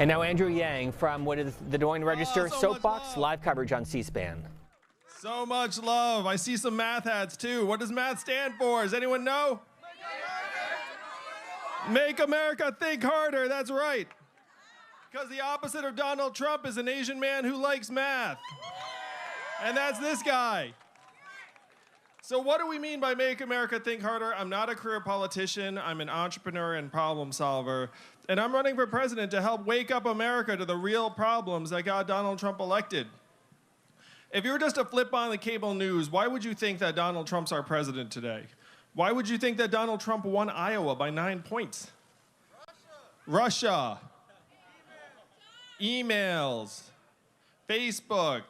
And now Andrew Yang from what is the Des Moines Register Soapbox, live coverage on C-SPAN. So much love. I see some math hats too. What does math stand for? Does anyone know? Make America think harder. That's right. Because the opposite of Donald Trump is an Asian man who likes math. And that's this guy. So what do we mean by make America think harder? I'm not a career politician. I'm an entrepreneur and problem solver. And I'm running for president to help wake up America to the real problems that got Donald Trump elected. If you were just to flip on the cable news, why would you think that Donald Trump's our president today? Why would you think that Donald Trump won Iowa by 9 points? Russia. Emails. Facebook.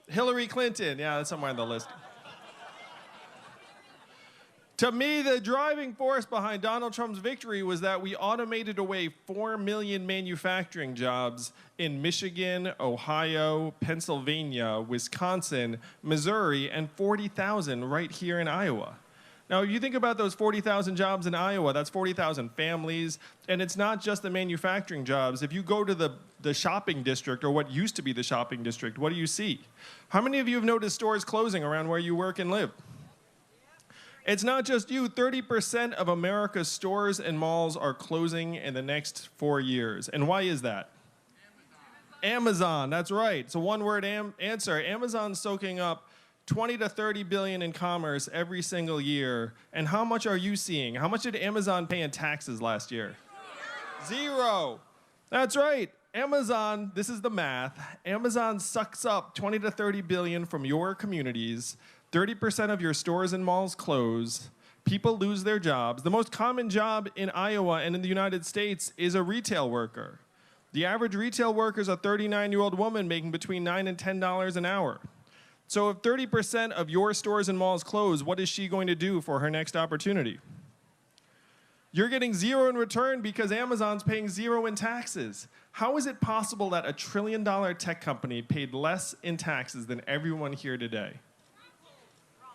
Hillary Clinton. Yeah, that's somewhere on the list. To me, the driving force behind Donald Trump's victory was that we automated away 4 million manufacturing jobs in Michigan, Ohio, Pennsylvania, Wisconsin, Missouri, and 40,000 right here in Iowa. Now, you think about those 40,000 jobs in Iowa, that's 40,000 families, and it's not just the manufacturing jobs. If you go to the shopping district, or what used to be the shopping district, what do you see? How many of you have noticed stores closing around where you work and live? It's not just you. 30% of America's stores and malls are closing in the next 4 years. And why is that? Amazon, that's right. It's a one-word answer. Amazon's soaking up 20 to 30 billion in commerce every single year. And how much are you seeing? How much did Amazon pay in taxes last year? Zero. That's right. Amazon, this is the math. Amazon sucks up 20 to 30 billion from your communities. 30% of your stores and malls close. People lose their jobs. The most common job in Iowa and in the United States is a retail worker. The average retail worker is a 39-year-old woman making between $9 and $10 an hour. So if 30% of your stores and malls close, what is she going to do for her next opportunity? You're getting zero in return because Amazon's paying zero in taxes. How is it possible that a $1 trillion tech company paid less in taxes than everyone here today?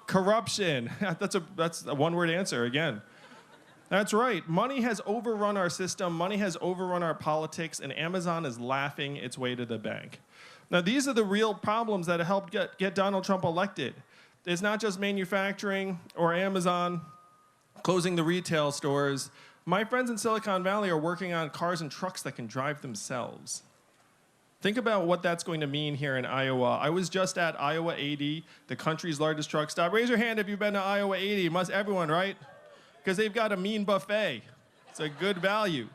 Corruption. That's a one-word answer again. That's right. Money has overrun our system. Money has overrun our politics, and Amazon is laughing its way to the bank. Now, these are the real problems that helped get Donald Trump elected. It's not just manufacturing or Amazon closing the retail stores. My friends in Silicon Valley are working on cars and trucks that can drive themselves. Think about what that's going to mean here in Iowa. I was just at Iowa 80, the country's largest truck stop. Raise your hand if you've been to Iowa 80. Must everyone, right? Because they've got a mean buffet. It's a good value.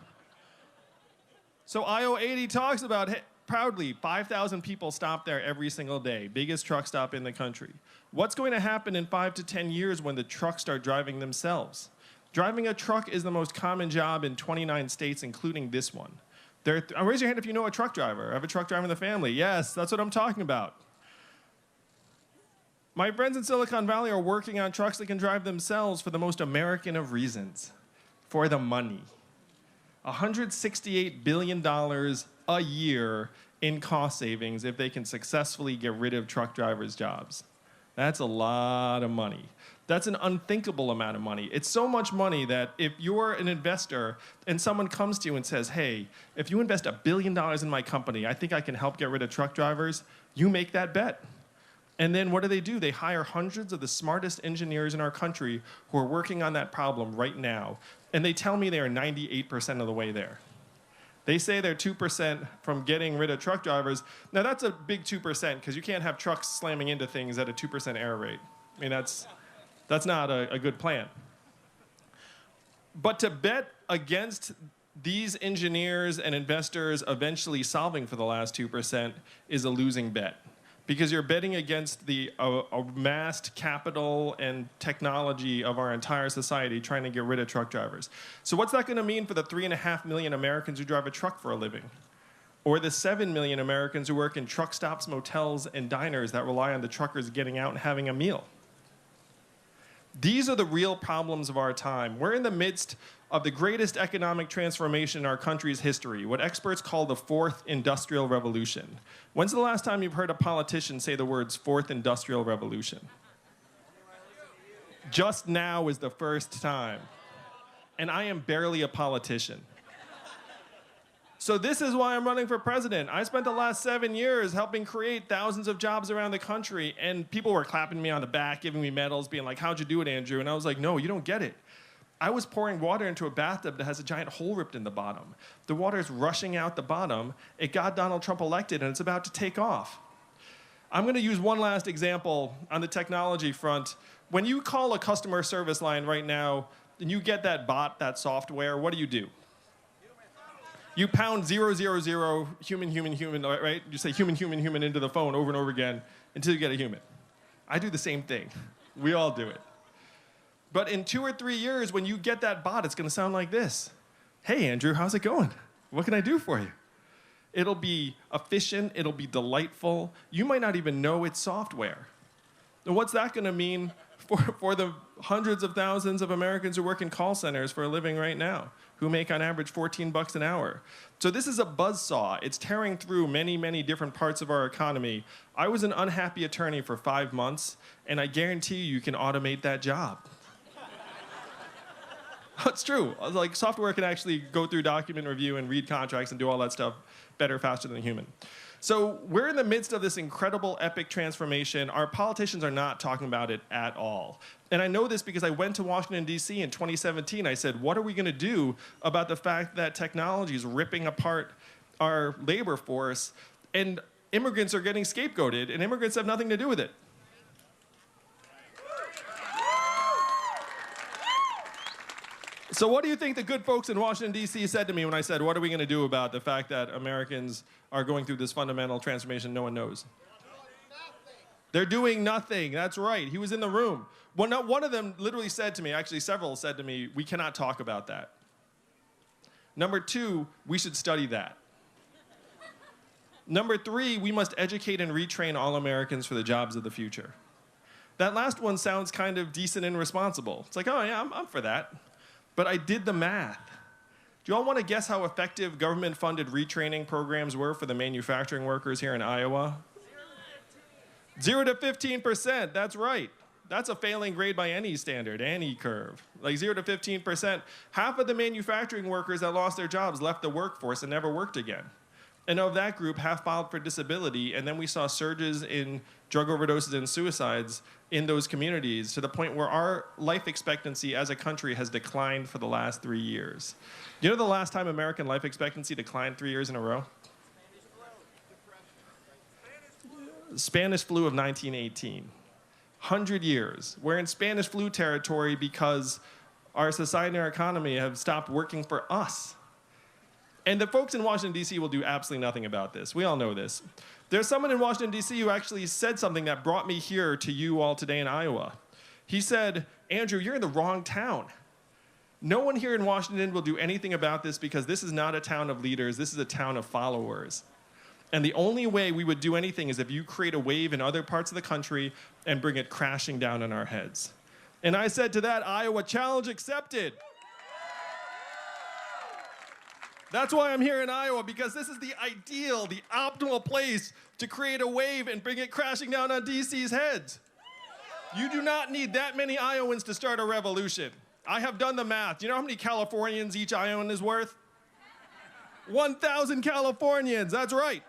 So Iowa 80 talks about, proudly, 5,000 people stop there every single day. Biggest truck stop in the country. What's going to happen in 5 to 10 years when the trucks start driving themselves? Driving a truck is the most common job in 29 states, including this one. Raise your hand if you know a truck driver. I have a truck driver in the family. Yes, that's what I'm talking about. My friends in Silicon Valley are working on trucks that can drive themselves for the most American of reasons, for the money. $168 billion a year in cost savings if they can successfully get rid of truck drivers' jobs. That's a lot of money. That's an unthinkable amount of money. It's so much money that if you're an investor and someone comes to you and says, hey, if you invest $1 billion in my company, I think I can help get rid of truck drivers, you make that bet. And then what do? They hire hundreds of the smartest engineers in our country who are working on that problem right now. And they tell me they are 98% of the way there. They say they're 2% from getting rid of truck drivers. Now, that's a big 2% because you can't have trucks slamming into things at a 2% error rate. I mean, that's not a good plan. But to bet against these engineers and investors eventually solving for the last 2% is a losing bet. Because you're betting against the amassed capital and technology of our entire society trying to get rid of truck drivers. So what's that going to mean for the 3.5 million Americans who drive a truck for a living? Or the 7 million Americans who work in truck stops, motels, and diners that rely on the truckers getting out and having a meal? These are the real problems of our time. We're in the midst of the greatest economic transformation in our country's history, what experts call the Fourth Industrial Revolution. When's the last time you've heard a politician say the words Fourth Industrial Revolution? Just now is the first time. And I am barely a politician. So this is why I'm running for president. I spent the last 7 years helping create thousands of jobs around the country, and people were clapping me on the back, giving me medals, being like, how'd you do it, Andrew? And I was like, no, you don't get it. I was pouring water into a bathtub that has a giant hole ripped in the bottom. The water is rushing out the bottom. It got Donald Trump elected, and it's about to take off. I'm going to use one last example on the technology front. When you call a customer service line right now, and you get that bot, that software, what do? You pound 000, human, right? You say human into the phone over and over again until you get a human. I do the same thing. We all do it. But in 2 or 3 years, when you get that bot, it's going to sound like this. Hey, Andrew, how's it going? What can I do for you? It'll be efficient. It'll be delightful. You might not even know it's software. And what's that going to mean for the hundreds of thousands of Americans who work in call centers for a living right now, who make on average $14 an hour? So this is a buzzsaw. It's tearing through many, many different parts of our economy. I was an unhappy attorney for 5 months, and I guarantee you can automate that job. It's true. Like, software can actually go through document review and read contracts and do all that stuff better, faster than a human. So we're in the midst of this incredible, epic transformation. Our politicians are not talking about it at all. And I know this because I went to Washington, D.C. in 2017. I said, what are we going to do about the fact that technology is ripping apart our labor force, and immigrants are getting scapegoated, and immigrants have nothing to do with it? So what do you think the good folks in Washington, D.C. said to me when I said, what are we going to do about the fact that Americans are going through this fundamental transformation no one knows? They're doing nothing. That's right. He was in the room. One of them literally said to me, actually several said to me, we cannot talk about that. Number 2, we should study that. Number 3, we must educate and retrain all Americans for the jobs of the future. That last one sounds kind of decent and responsible. It's like, oh yeah, I'm for that. But I did the math. Do you all want to guess how effective government-funded retraining programs were for the manufacturing workers here in Iowa? 0 to 15%, that's right. That's a failing grade by any standard, any curve. Like 0 to 15%. Half of the manufacturing workers that lost their jobs left the workforce and never worked again. And of that group, half filed for disability, and then we saw surges in drug overdoses and suicides in those communities to the point where our life expectancy as a country has declined for the last 3 years. Do you know the last time American life expectancy declined 3 years in a row? Spanish flu of 1918. 100 years. We're in Spanish flu territory because our society and our economy have stopped working for us. And the folks in Washington, D.C. will do absolutely nothing about this. We all know this. There's someone in Washington, D.C. who actually said something that brought me here to you all today in Iowa. He said, Andrew, you're in the wrong town. No one here in Washington will do anything about this because this is not a town of leaders. This is a town of followers. And the only way we would do anything is if you create a wave in other parts of the country and bring it crashing down on our heads. And I said to that, Iowa, challenge accepted. That's why I'm here in Iowa, because this is the ideal, the optimal place to create a wave and bring it crashing down on DC's heads. You do not need that many Iowans to start a revolution. I have done the math. Do you know how many Californians each Iowan is worth? 1,000 Californians, that's right.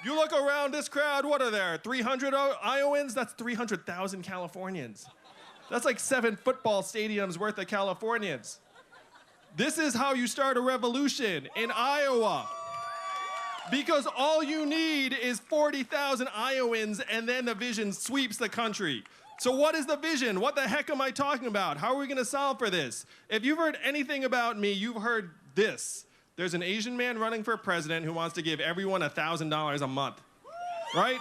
You look around this crowd, what are there, 300 Iowans? That's 300,000 Californians. That's like 7 football stadiums worth of Californians. This is how you start a revolution in Iowa. Because all you need is 40,000 Iowans, and then the vision sweeps the country. So what is the vision? What the heck am I talking about? How are we going to solve for this? If you've heard anything about me, you've heard this. There's an Asian man running for president who wants to give everyone $1,000 a month, right?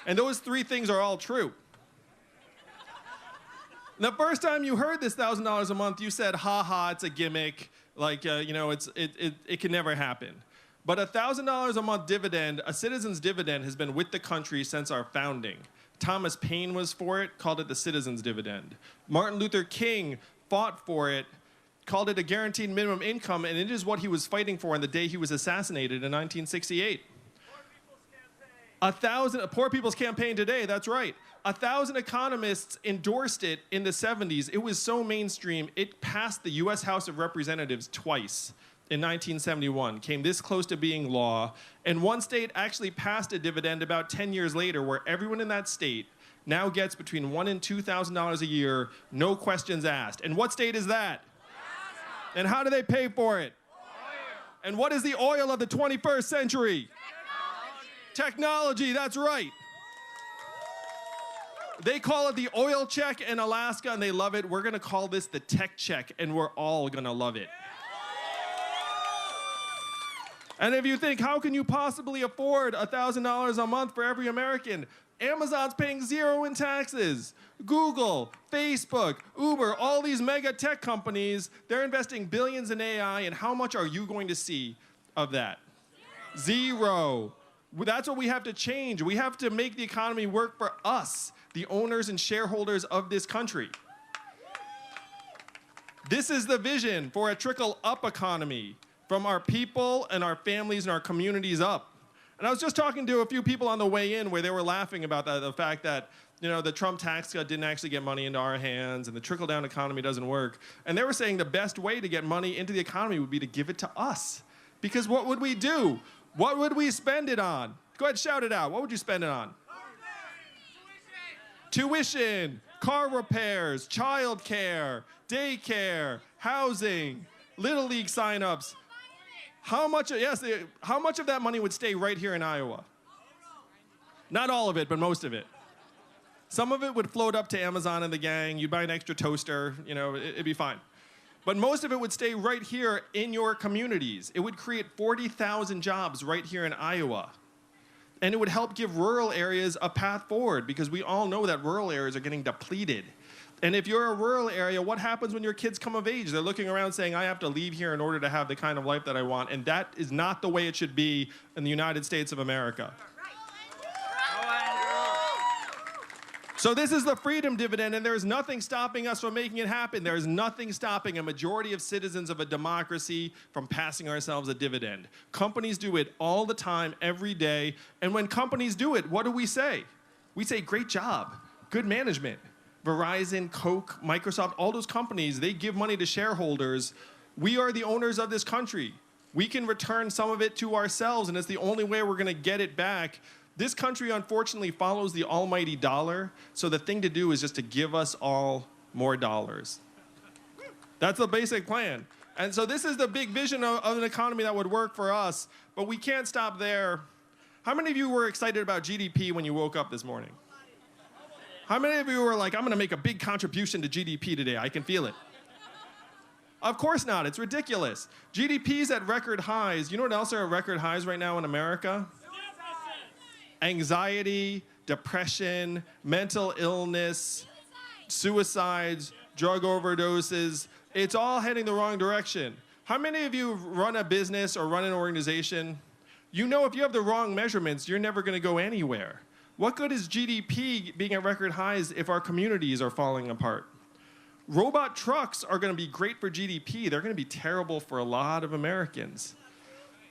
And those 3 things are all true. The first time you heard this $1,000 a month, you said, ha ha, it's a gimmick. Like, it can never happen. But $1,000 a month dividend, a citizen's dividend, has been with the country since our founding. Thomas Paine was for it, called it the citizen's dividend. Martin Luther King fought for it, called it a guaranteed minimum income, and it is what he was fighting for on the day he was assassinated in 1968. Poor People's Campaign today, that's right. 1,000 economists endorsed it in the 70s. It was so mainstream, it passed the US House of Representatives twice. in 1971 came this close to being law, and one state actually passed a dividend about 10 years later where everyone in that state now gets between $1,000 and $2,000 a year, no questions asked. And what state is that? And how do they pay for it? And what is the oil of the 21st century? Technology, that's right. They call it the oil check in Alaska, and they love it. We're going to call this the tech check, and we're all going to love it. And if you think, how can you possibly afford $1,000 a month for every American? Amazon's paying zero in taxes. Google, Facebook, Uber, all these mega tech companies, they're investing billions in AI, and how much are you going to see of that? Zero. That's what we have to change. We have to make the economy work for us, the owners and shareholders of this country. This is the vision for a trickle-up economy from our people and our families and our communities up. And I was just talking to a few people on the way in where they were laughing about the fact that, you know, the Trump tax cut didn't actually get money into our hands and the trickle-down economy doesn't work. And they were saying the best way to get money into the economy would be to give it to us. Because what would we do? What would we spend it on? Go ahead, shout it out. What would you spend it on? Tuition, car repairs, childcare, daycare, housing, Little League signups. How much of that money would stay right here in Iowa? Not all of it, but most of it. Some of it would float up to Amazon and the gang. You'd buy an extra toaster, you know, it'd be fine. But most of it would stay right here in your communities. It would create 40,000 jobs right here in Iowa. And it would help give rural areas a path forward because we all know that rural areas are getting depleted. And if you're a rural area, what happens when your kids come of age? They're looking around saying, I have to leave here in order to have the kind of life that I want. And that is not the way it should be in the United States of America. So this is the freedom dividend, and there's nothing stopping us from making it happen. There's nothing stopping a majority of citizens of a democracy from passing ourselves a dividend. Companies do it all the time, every day. And when companies do it, what do we say? We say, great job, good management. Verizon, Coke, Microsoft, all those companies, they give money to shareholders. We are the owners of this country. We can return some of it to ourselves, and it's the only way we're going to get it back. This country, unfortunately, follows the almighty dollar, so the thing to do is just to give us all more dollars. That's the basic plan. And so this is the big vision of an economy that would work for us, but we can't stop there. How many of you were excited about GDP when you woke up this morning? How many of you were like, I'm going to make a big contribution to GDP today? I can feel it. Of course not. It's ridiculous. GDP's at record highs. You know what else are at record highs right now in America? Anxiety, depression, mental illness, suicides, drug overdoses. It's all heading the wrong direction. How many of you run a business or run an organization? You know if you have the wrong measurements, you're never going to go anywhere. What good is GDP being at record highs if our communities are falling apart? Robot trucks are going to be great for GDP. They're going to be terrible for a lot of Americans.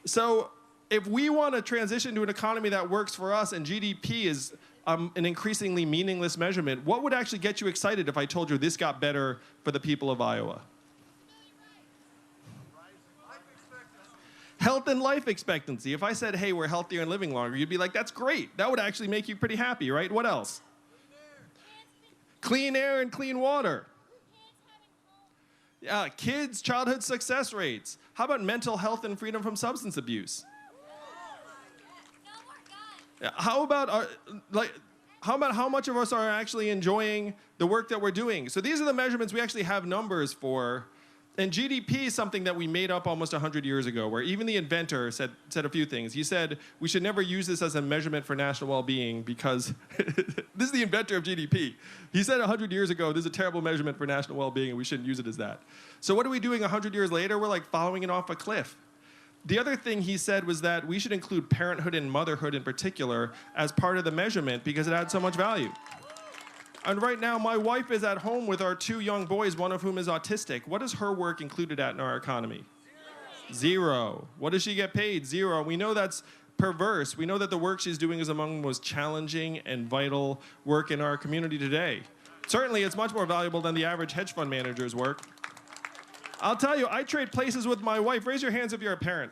So if we want to transition to an economy that works for us and GDP is an increasingly meaningless measurement, what would actually get you excited if I told you this got better for the people of Iowa? Health and life expectancy. If I said, hey, we're healthier and living longer, you'd be like, that's great. That would actually make you pretty happy, right? What else? Clean air and clean water. Yeah, kids' childhood success rates. How about mental health and freedom from substance abuse? How about how much of us are actually enjoying the work that we're doing? So these are the measurements we actually have numbers for. And GDP is something that we made up almost 100 years ago, where even the inventor said a few things. He said, we should never use this as a measurement for national well-being because this is the inventor of GDP. He said 100 years ago, this is a terrible measurement for national well-being and we shouldn't use it as that. So what are we doing 100 years later? We're like following it off a cliff. The other thing he said was that we should include parenthood and motherhood in particular as part of the measurement because it adds so much value. And right now, my wife is at home with our 2 young boys, one of whom is autistic. What is her work included at in our economy? Zero. What does she get paid? Zero. We know that's perverse. We know that the work she's doing is among the most challenging and vital work in our community today. Certainly, it's much more valuable than the average hedge fund manager's work. I'll tell you, I trade places with my wife. Raise your hands if you're a parent.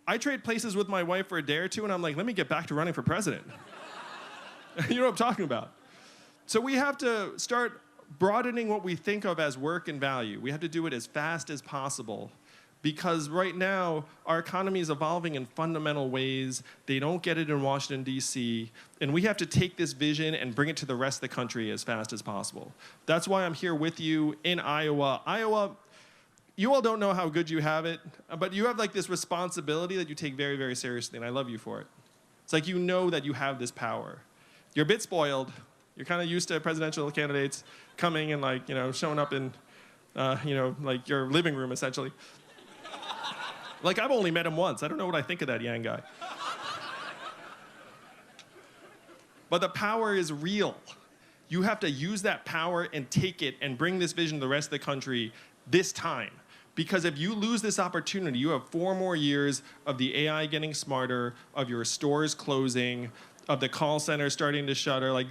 I trade places with my wife for a day or two, and I'm like, let me get back to running for president. You know what I'm talking about. So we have to start broadening what we think of as work and value. We have to do it as fast as possible, because right now our economy is evolving in fundamental ways. They don't get it in Washington, D.C., and we have to take this vision and bring it to the rest of the country as fast as possible. That's why I'm here with you in Iowa. Iowa, you all don't know how good you have it, but you have like this responsibility that you take very, very seriously, and I love you for it. It's like you know that you have this power. You're a bit spoiled. You're kind of used to presidential candidates coming and like, you know, showing up in, you know, like your living room essentially. Like I've only met him once. I don't know what I think of that Yang guy. But the power is real. You have to use that power and take it and bring this vision to the rest of the country this time. Because if you lose this opportunity, you have 4 more years of the AI getting smarter, of your stores closing, of the call center starting to shutter. Like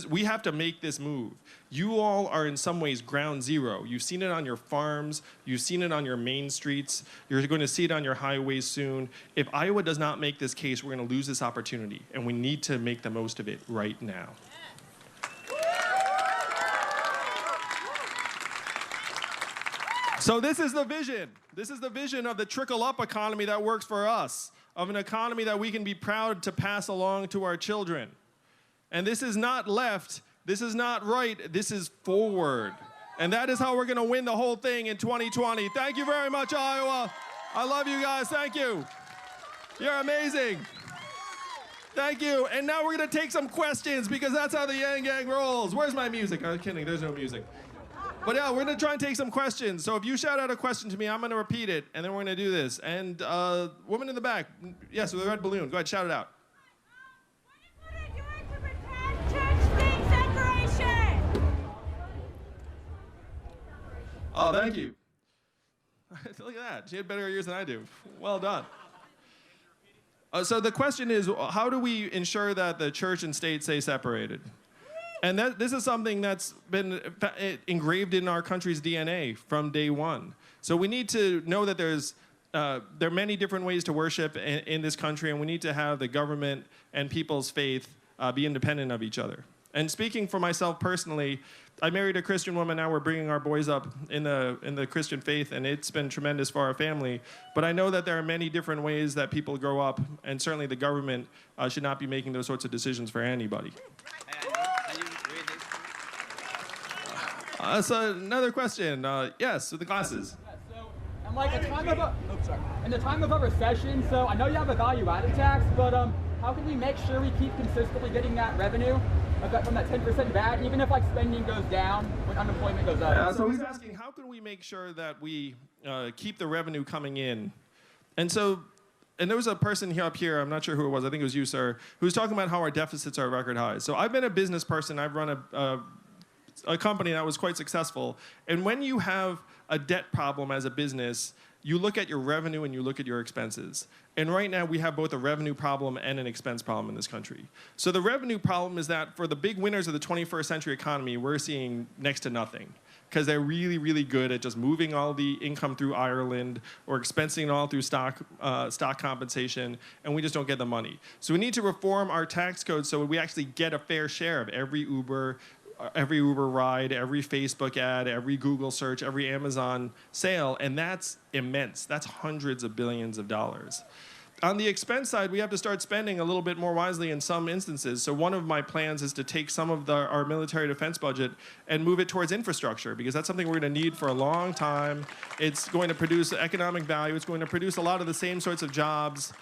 we have to make this move. You all are in some ways ground zero. You've seen it on your farms. You've seen it on your main streets. You're going to see it on your highways soon. If Iowa does not make this case, we're going to lose this opportunity, and we need to make the most of it right now. So this is the vision. This is the vision of the trickle-up economy that works for us, of an economy that we can be proud to pass along to our children. And this is not left, this is not right, this is forward. And that is how we're going to win the whole thing in 2020. Thank you very much, Iowa. I love you guys. Thank you. You're amazing. Thank you. And now we're going to take some questions, because that's how the Yang Gang rolls. Where's my music? I'm kidding. There's no music. But yeah, we're going to try and take some questions. So if you shout out a question to me, I'm going to repeat it, and then we're going to do this. And woman in the back, yes, with the red balloon. Go ahead, shout it out. What are you doing to prevent church-state separation? Oh, thank you. Look at that. She had better ears than I do. Well done. So the question is, how do we ensure that the church and state stay separated? And this is something that's been engraved in our country's DNA from day one. So we need to know that there are many different ways to worship in this country, and we need to have the government and people's faith be independent of each other. And speaking for myself personally, I married a Christian woman. Now we're bringing our boys up in the Christian faith, and it's been tremendous for our family. But I know that there are many different ways that people grow up, and certainly the government should not be making those sorts of decisions for anybody. So another question. Yes, with the glasses. Yeah, so I'm like in the time of a recession, so I know you have a value-added tax, but how can we make sure we keep consistently getting that revenue from that 10% VAT, even if like spending goes down when unemployment goes up? Yeah, so he's asking, how can we make sure that we keep the revenue coming in? And there was a person up here, I'm not sure who it was, I think it was you, sir, who was talking about how our deficits are record high. So I've been a business person. I've run a company that was quite successful. And when you have a debt problem as a business, you look at your revenue and you look at your expenses. And right now we have both a revenue problem and an expense problem in this country. So the revenue problem is that for the big winners of the 21st century economy, we're seeing next to nothing, because they're really, really good at just moving all the income through Ireland or expensing it all through stock compensation, and we just don't get the money. So we need to reform our tax code so we actually get a fair share of every Uber ride, every Facebook ad, every Google search, every Amazon sale, and that's immense. That's hundreds of billions of dollars. On the expense side, we have to start spending a little bit more wisely in some instances. So one of my plans is to take some of our military defense budget and move it towards infrastructure, because that's something we're going to need for a long time. It's going to produce economic value. It's going to produce a lot of the same sorts of jobs.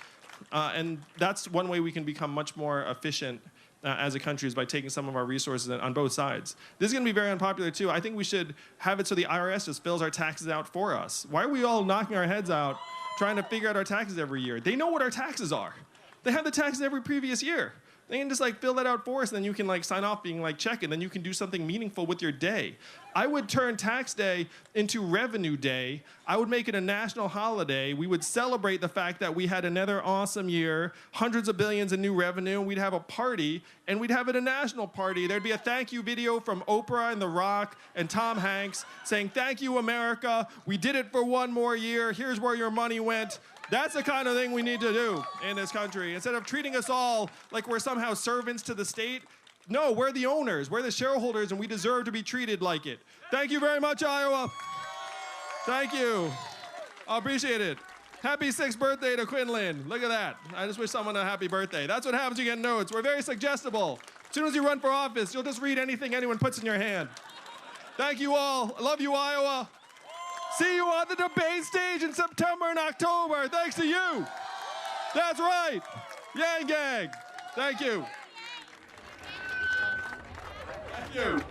And that's one way we can become much more efficient as a country, is by taking some of our resources on both sides. This is going to be very unpopular too. I think we should have it so the IRS just fills our taxes out for us. Why are we all knocking our heads out trying to figure out our taxes every year? They know what our taxes are. They have the taxes every previous year. They can just like fill that out for us, and then you can like sign off being like check, and then you can do something meaningful with your day. I would turn tax day into revenue day. I would make it a national holiday. We would celebrate the fact that we had another awesome year, hundreds of billions in new revenue. We'd have a party, and we'd have it a national party. There'd be a thank you video from Oprah and The Rock and Tom Hanks saying, "Thank you, America. We did it for one more year. Here's where your money went." That's the kind of thing we need to do in this country. Instead of treating us all like we're somehow servants to the state, no, we're the owners, we're the shareholders, and we deserve to be treated like it. Thank you very much, Iowa. Thank you. I appreciate it. Happy 6th birthday to Quinlan. Look at that. I just wish someone a happy birthday. That's what happens when you get notes. We're very suggestible. As soon as you run for office, you'll just read anything anyone puts in your hand. Thank you all. I love you, Iowa. See you on the debate stage in September and October. Thanks to you. That's right. Yang gang. Thank you. Thank you.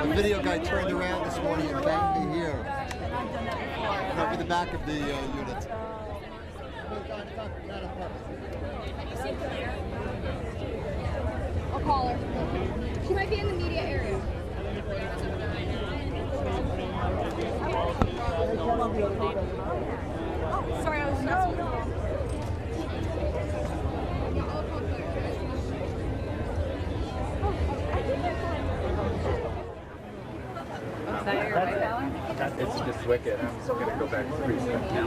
The video guy turned around this morning and banged me here. Over the back of the unit. I'll call her. She might be in the media area. Oh, sorry, I was not. It's just wicked. I'm going to go back to reset now.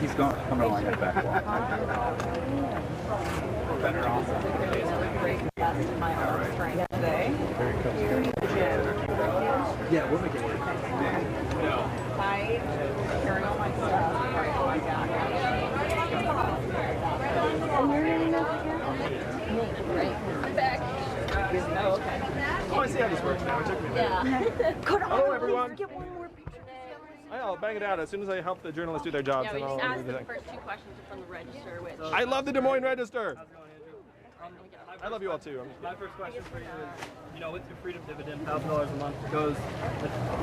He's coming along that back wall. Better off. My arm strength today. Yeah, we'll make it work. I carry all my stuff right on my back. I'm back. Oh, okay. Oh, I see how this works now. It took me a minute. Yeah. Hello, everyone. Get one more picture. I'll bang it out as soon as I help the journalists do their jobs. Yeah, we then just I'll asked do the the thing. first two questions from the register, which... I love the Des Moines Register. I love you all too. My first question for you is, with your freedom dividend, $1,000 a month goes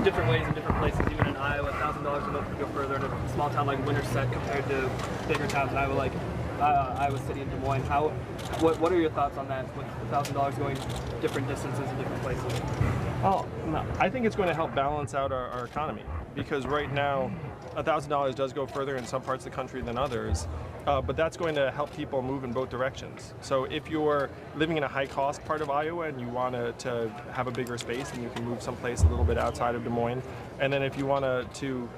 different ways in different places. Even in Iowa, $1,000 a month could go further in a small town like Winterset compared to bigger towns in Iowa, like Iowa City and Des Moines. What are your thoughts on that, with $1,000 going different distances in different places? Oh, no, I think it's going to help balance out our economy, because right now, $1,000 does go further in some parts of the country than others, but that's going to help people move in both directions. So if you're living in a high-cost part of Iowa and you want to have a bigger space, then you can move someplace a little bit outside of Des Moines. And then if you want to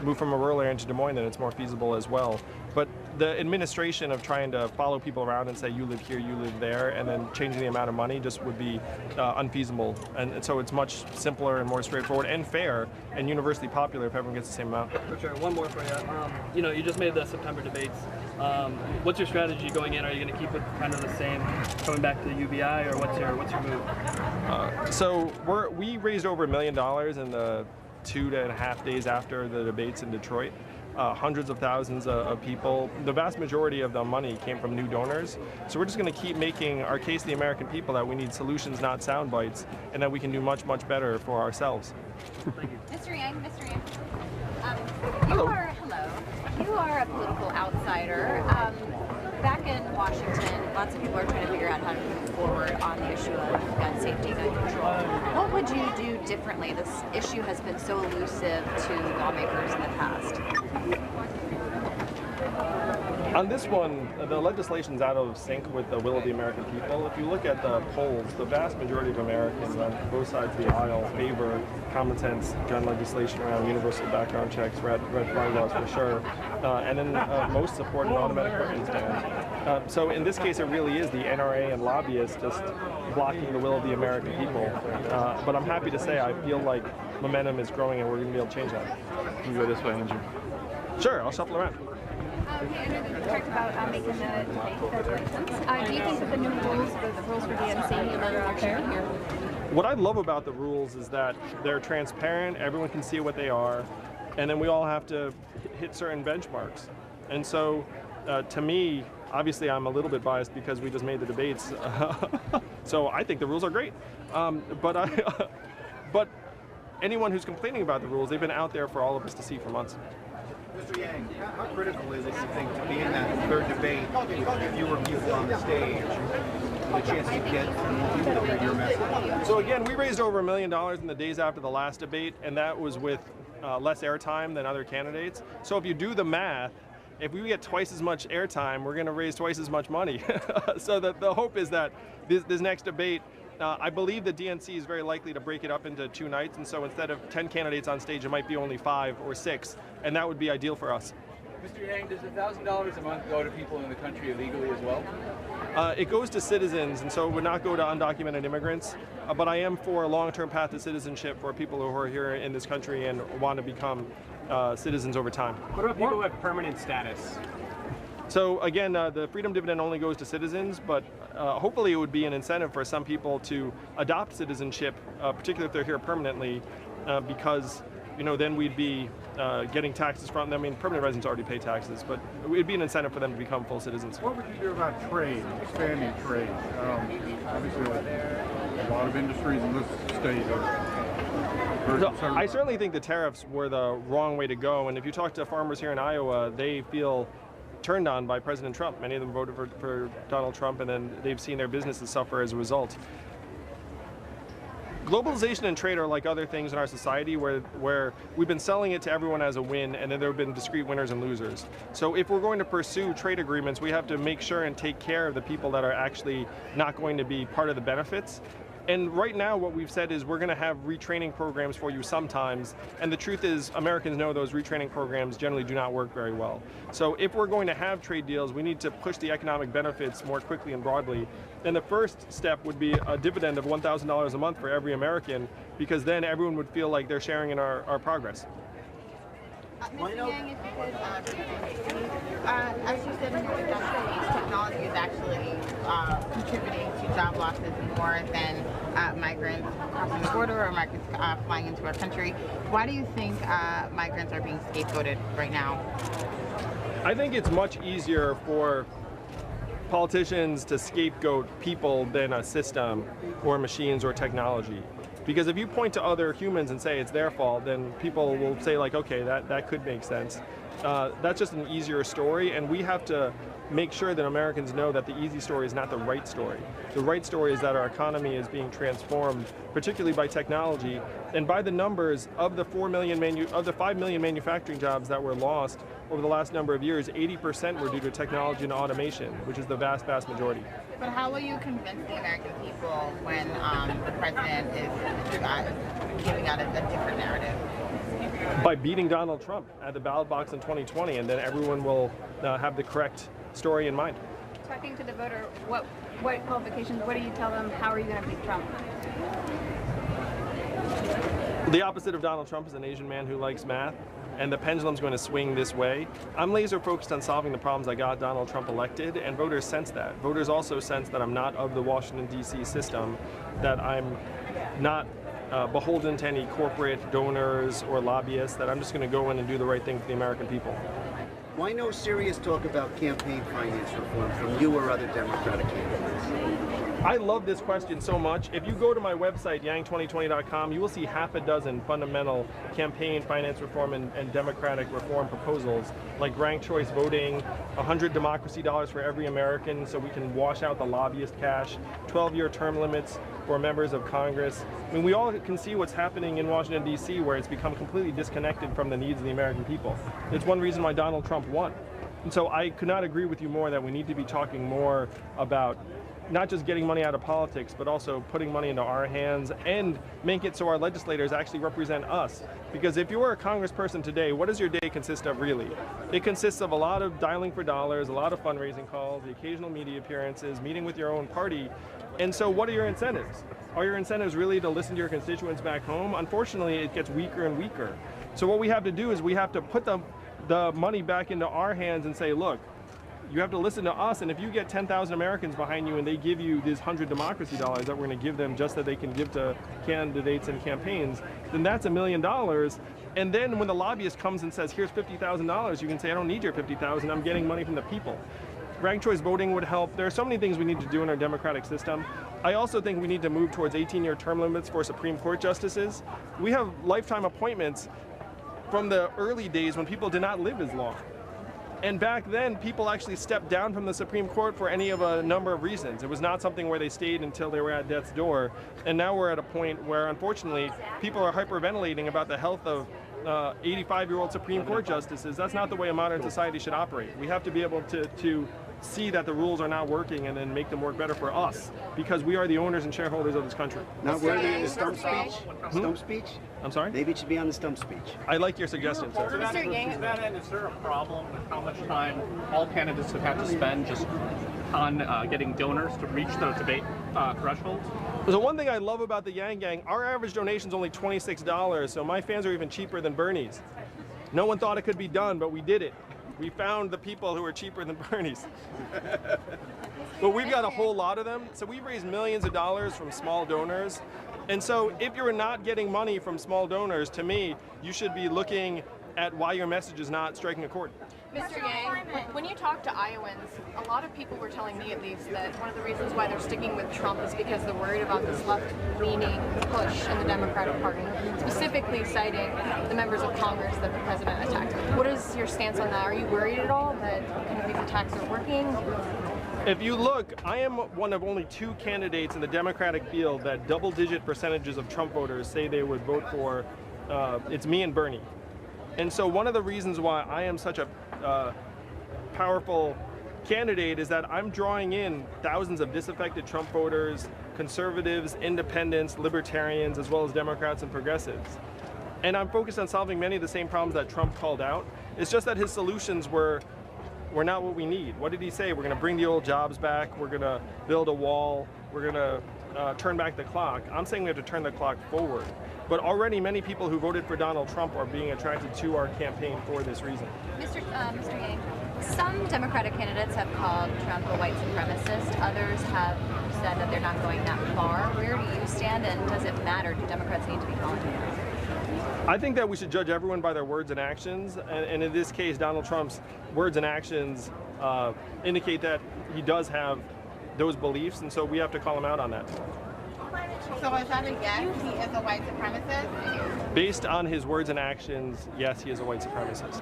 move from a rural area into Des Moines, then it's more feasible as well. But the administration of trying to follow people around and say you live here, you live there, and then changing the amount of money just would be unfeasible. And so it's much simpler and more straightforward and fair and universally popular if everyone gets the same amount. For sure. One more for you. You just made the September debates. What's your strategy going in? Are you going to keep it kind of the same, coming back to the UBI, or what's your move? So we raised over $1 million in the 2.5 days after the debates in Detroit. Hundreds of thousands of people. The vast majority of the money came from new donors. So we're just going to keep making our case to the American people that we need solutions, not sound bites, and that we can do much, much better for ourselves. Thank you. Mr. Yang, Mr. Yang. Hello. You are a political outsider. Back in Washington, lots of people are trying to figure out how to move forward on the issue of gun safety, gun control. What would you do differently? This issue has been so elusive to lawmakers in the past. On this one, the legislation's out of sync with the will of the American people. If you look at the polls, the vast majority of Americans on both sides of the aisle favor common sense gun legislation around universal background checks, red flag laws for sure, and then most support an automatic weapons ban. So in this case, it really is the NRA and lobbyists just blocking the will of the American people. But I'm happy to say I feel like momentum is growing and we're going to be able to change that. You go this way, Andrew. Sure, I'll shuffle around. Okay, I know that you talked about making the debate. Congratulations. Do you think that the new rules, the rules for DNC, are fair here? What I love about the rules is that they're transparent, everyone can see what they are, and then we all have to hit certain benchmarks. And so, to me, obviously I'm a little bit biased because we just made the debates, so I think the rules are great. But anyone who's complaining about the rules, they've been out there for all of us to see for months. Mr. Yang, how critical is it, you think, to be in that third debate if you were people on the stage, the chance to get people to hear your message? So again, we raised over $1 million in the days after the last debate, and that was with less airtime than other candidates. So if you do the math, if we get twice as much airtime, we're going to raise twice as much money. So the hope is that this next debate, I believe the DNC is very likely to break it up into 2 nights, and so instead of 10 candidates on stage, it might be only 5 or 6, and that would be ideal for us. Mr. Yang, does $1,000 a month go to people in the country illegally as well? It goes to citizens, and so it would not go to undocumented immigrants, but I am for a long-term path to citizenship for people who are here in this country and want to become citizens over time. What about people with permanent status? So again, the freedom dividend only goes to citizens, but hopefully it would be an incentive for some people to adopt citizenship, particularly if they're here permanently, because then we'd be getting taxes from them. I mean, permanent residents already pay taxes, but it would be an incentive for them to become full citizens. What would you do about trade, expanding trade? Obviously, a lot of industries in this state are So I certainly think the tariffs were the wrong way to go, and if you talk to farmers here in Iowa, they feel turned on by President Trump. Many of them voted for Donald Trump, and then they've seen their businesses suffer as a result. Globalization and trade are like other things in our society where we've been selling it to everyone as a win, and then there have been discrete winners and losers. So if we're going to pursue trade agreements, we have to make sure and take care of the people that are actually not going to be part of the benefits. And right now what we've said is we're going to have retraining programs for you sometimes, and the truth is Americans know those retraining programs generally do not work very well. So if we're going to have trade deals, we need to push the economic benefits more quickly and broadly. And the first step would be a dividend of $1,000 a month for every American, because then everyone would feel like they're sharing in our progress. Mr. Yang, if you could, as you said in your introduction, technology is actually contributing to job losses more than migrants crossing the border or migrants flying into our country. Why do you think migrants are being scapegoated right now? I think it's much easier for politicians to scapegoat people than a system or machines or technology. Because if you point to other humans and say it's their fault, then people will say like, okay, that could make sense. That's just an easier story, and we have to make sure that Americans know that the easy story is not the right story. The right story is that our economy is being transformed, particularly by technology, and by the numbers of the 5 million manufacturing jobs that were lost over the last number of years, 80% were due to technology and automation, which is the vast, vast majority. But how will you convince the American people when the president is giving out a different narrative? By beating Donald Trump at the ballot box in 2020, and then everyone will have the correct story in mind. Talking to the voter, what qualifications, what do you tell them, how are you going to beat Trump? The opposite of Donald Trump is an Asian man who likes math, and the pendulum's going to swing this way. I'm laser focused on solving the problems that got Donald Trump elected, and voters sense that. Voters also sense that I'm not of the Washington, D.C. system, that I'm not beholden to any corporate donors or lobbyists, that I'm just going to go in and do the right thing for the American people. Why no serious talk about campaign finance reform from you or other Democratic candidates? I love this question so much. If you go to my website, yang2020.com, you will see half a dozen fundamental campaign finance reform and democratic reform proposals, like ranked choice voting, 100 democracy dollars for every American so we can wash out the lobbyist cash, 12-year term limits for members of Congress. I mean, we all can see what's happening in Washington, D.C., where it's become completely disconnected from the needs of the American people. It's one reason why Donald Trump won. And so I could not agree with you more that we need to be talking more about not just getting money out of politics, but also putting money into our hands and make it so our legislators actually represent us. Because if you are a congressperson today, what does your day consist of really? It consists of a lot of dialing for dollars, a lot of fundraising calls, the occasional media appearances, meeting with your own party. And so what are your incentives? Are your incentives really to listen to your constituents back home? Unfortunately, it gets weaker and weaker. So what we have to do is we have to put the money back into our hands and say, look, you have to listen to us, and if you get 10,000 Americans behind you and they give you these 100 democracy dollars that we're going to give them just that they can give to candidates and campaigns, then that's $1 million. And then when the lobbyist comes and says, here's $50,000, you can say, I don't need your $50,000, I'm getting money from the people. Ranked choice voting would help. There are so many things we need to do in our democratic system. I also think we need to move towards 18-year term limits for Supreme Court justices. We have lifetime appointments from the early days when people did not live as long. And back then, people actually stepped down from the Supreme Court for any of a number of reasons. It was not something where they stayed until they were at death's door. And now we're at a point where, unfortunately, people are hyperventilating about the health of 85-year-old Supreme Court justices. That's not the way a modern society should operate. We have to be able to see that the rules are not working and then make them work better for us, because we are the owners and shareholders of this country. Not worthy in the stump speech? Stump speech? I'm sorry? Maybe it should be on the stump speech. I like your suggestion, sir. To that end, is there a problem with how much time all candidates have had to spend just on getting donors to reach the debate thresholds? So one thing I love about the Yang Gang, our average donation is only $26, so my fans are even cheaper than Bernie's. No one thought it could be done, but we did it. We found the people who are cheaper than Bernie's. But we've got a whole lot of them. So we've raised millions of dollars from small donors. And so if you're not getting money from small donors, to me, you should be looking at why your message is not striking a chord. Mr. Yang, when you talk to Iowans, a lot of people were telling me at least that one of the reasons why they're sticking with Trump is because they're worried about this left-leaning push in the Democratic Party, specifically citing the members of Congress that the president attacked. What is your stance on that? Are you worried at all that kind of these attacks are working? If you look, I am one of only 2 candidates in the Democratic field that double-digit percentages of Trump voters say they would vote for. It's me and Bernie. And so one of the reasons why I am such a powerful candidate is that I'm drawing in thousands of disaffected Trump voters, conservatives, independents, libertarians, as well as Democrats and progressives. And I'm focused on solving many of the same problems that Trump called out. It's just that his solutions were not what we need. What did he say? We're going to bring the old jobs back. We're going to build a wall. We're going to turn back the clock. I'm saying we have to turn the clock forward. But already many people who voted for Donald Trump are being attracted to our campaign for this reason. Mr. Yang, some Democratic candidates have called Trump a white supremacist. Others have said that they're not going that far. Where do you stand, and does it matter? Do Democrats need to be calling him? I think that we should judge everyone by their words and actions. And in this case, Donald Trump's words and actions indicate that he does have those beliefs, and so we have to call him out on that. So is that a yes, he is a white supremacist? Based on his words and actions, yes, he is a white supremacist.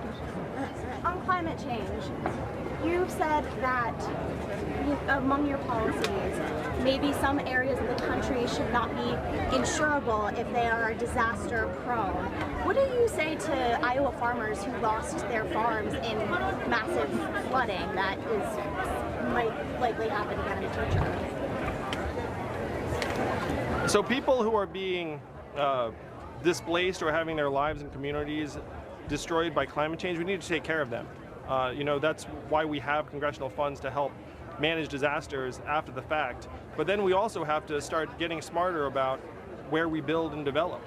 On climate change, you've said that among your policies, maybe some areas of the country should not be insurable if they are disaster prone. What do you say to Iowa farmers who lost their farms in massive flooding that might likely happen again in the future? So people who are being displaced or having their lives and communities destroyed by climate change, we need to take care of them. That's why we have congressional funds to help manage disasters after the fact. But then we also have to start getting smarter about where we build and develop.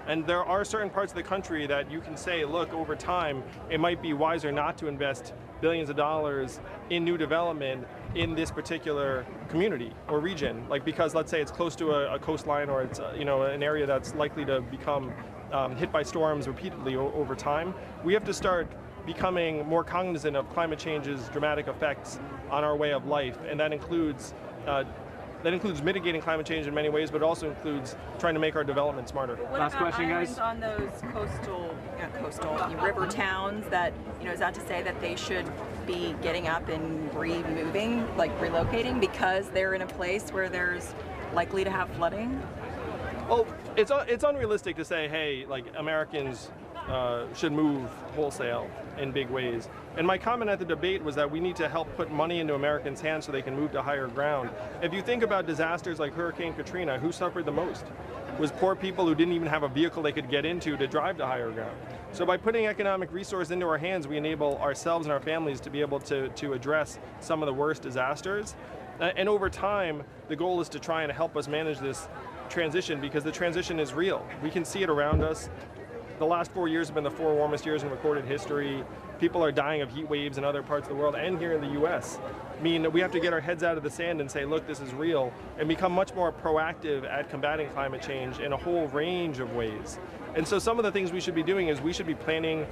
And there are certain parts of the country that you can say, look, over time, it might be wiser not to invest billions of dollars in new development in this particular community or region, because let's say it's close to a coastline, or it's an area that's likely to become hit by storms repeatedly over time. We have to start becoming more cognizant of climate change's dramatic effects on our way of life, and that includes mitigating climate change in many ways, but it also includes trying to make our development smarter. What Last about question, guys. On those coastal river towns, that is that to say that they should be getting up and removing, relocating, because they're in a place where there's likely to have flooding? Well, it's unrealistic to say, hey, Americans should move wholesale in big ways. And my comment at the debate was that we need to help put money into Americans' hands so they can move to higher ground. If you think about disasters like Hurricane Katrina, who suffered the most? It was poor people who didn't even have a vehicle they could get into to drive to higher ground. So by putting economic resource into our hands, we enable ourselves and our families to be able to address some of the worst disasters. And over time, the goal is to try and help us manage this transition, because the transition is real. We can see it around us. The last 4 years have been the 4 warmest years in recorded history. People are dying of heat waves in other parts of the world and here in the US. I mean, we have to get our heads out of the sand and say, look, this is real, and become much more proactive at combating climate change in a whole range of ways. And so some of the things we should be doing is we should be planning,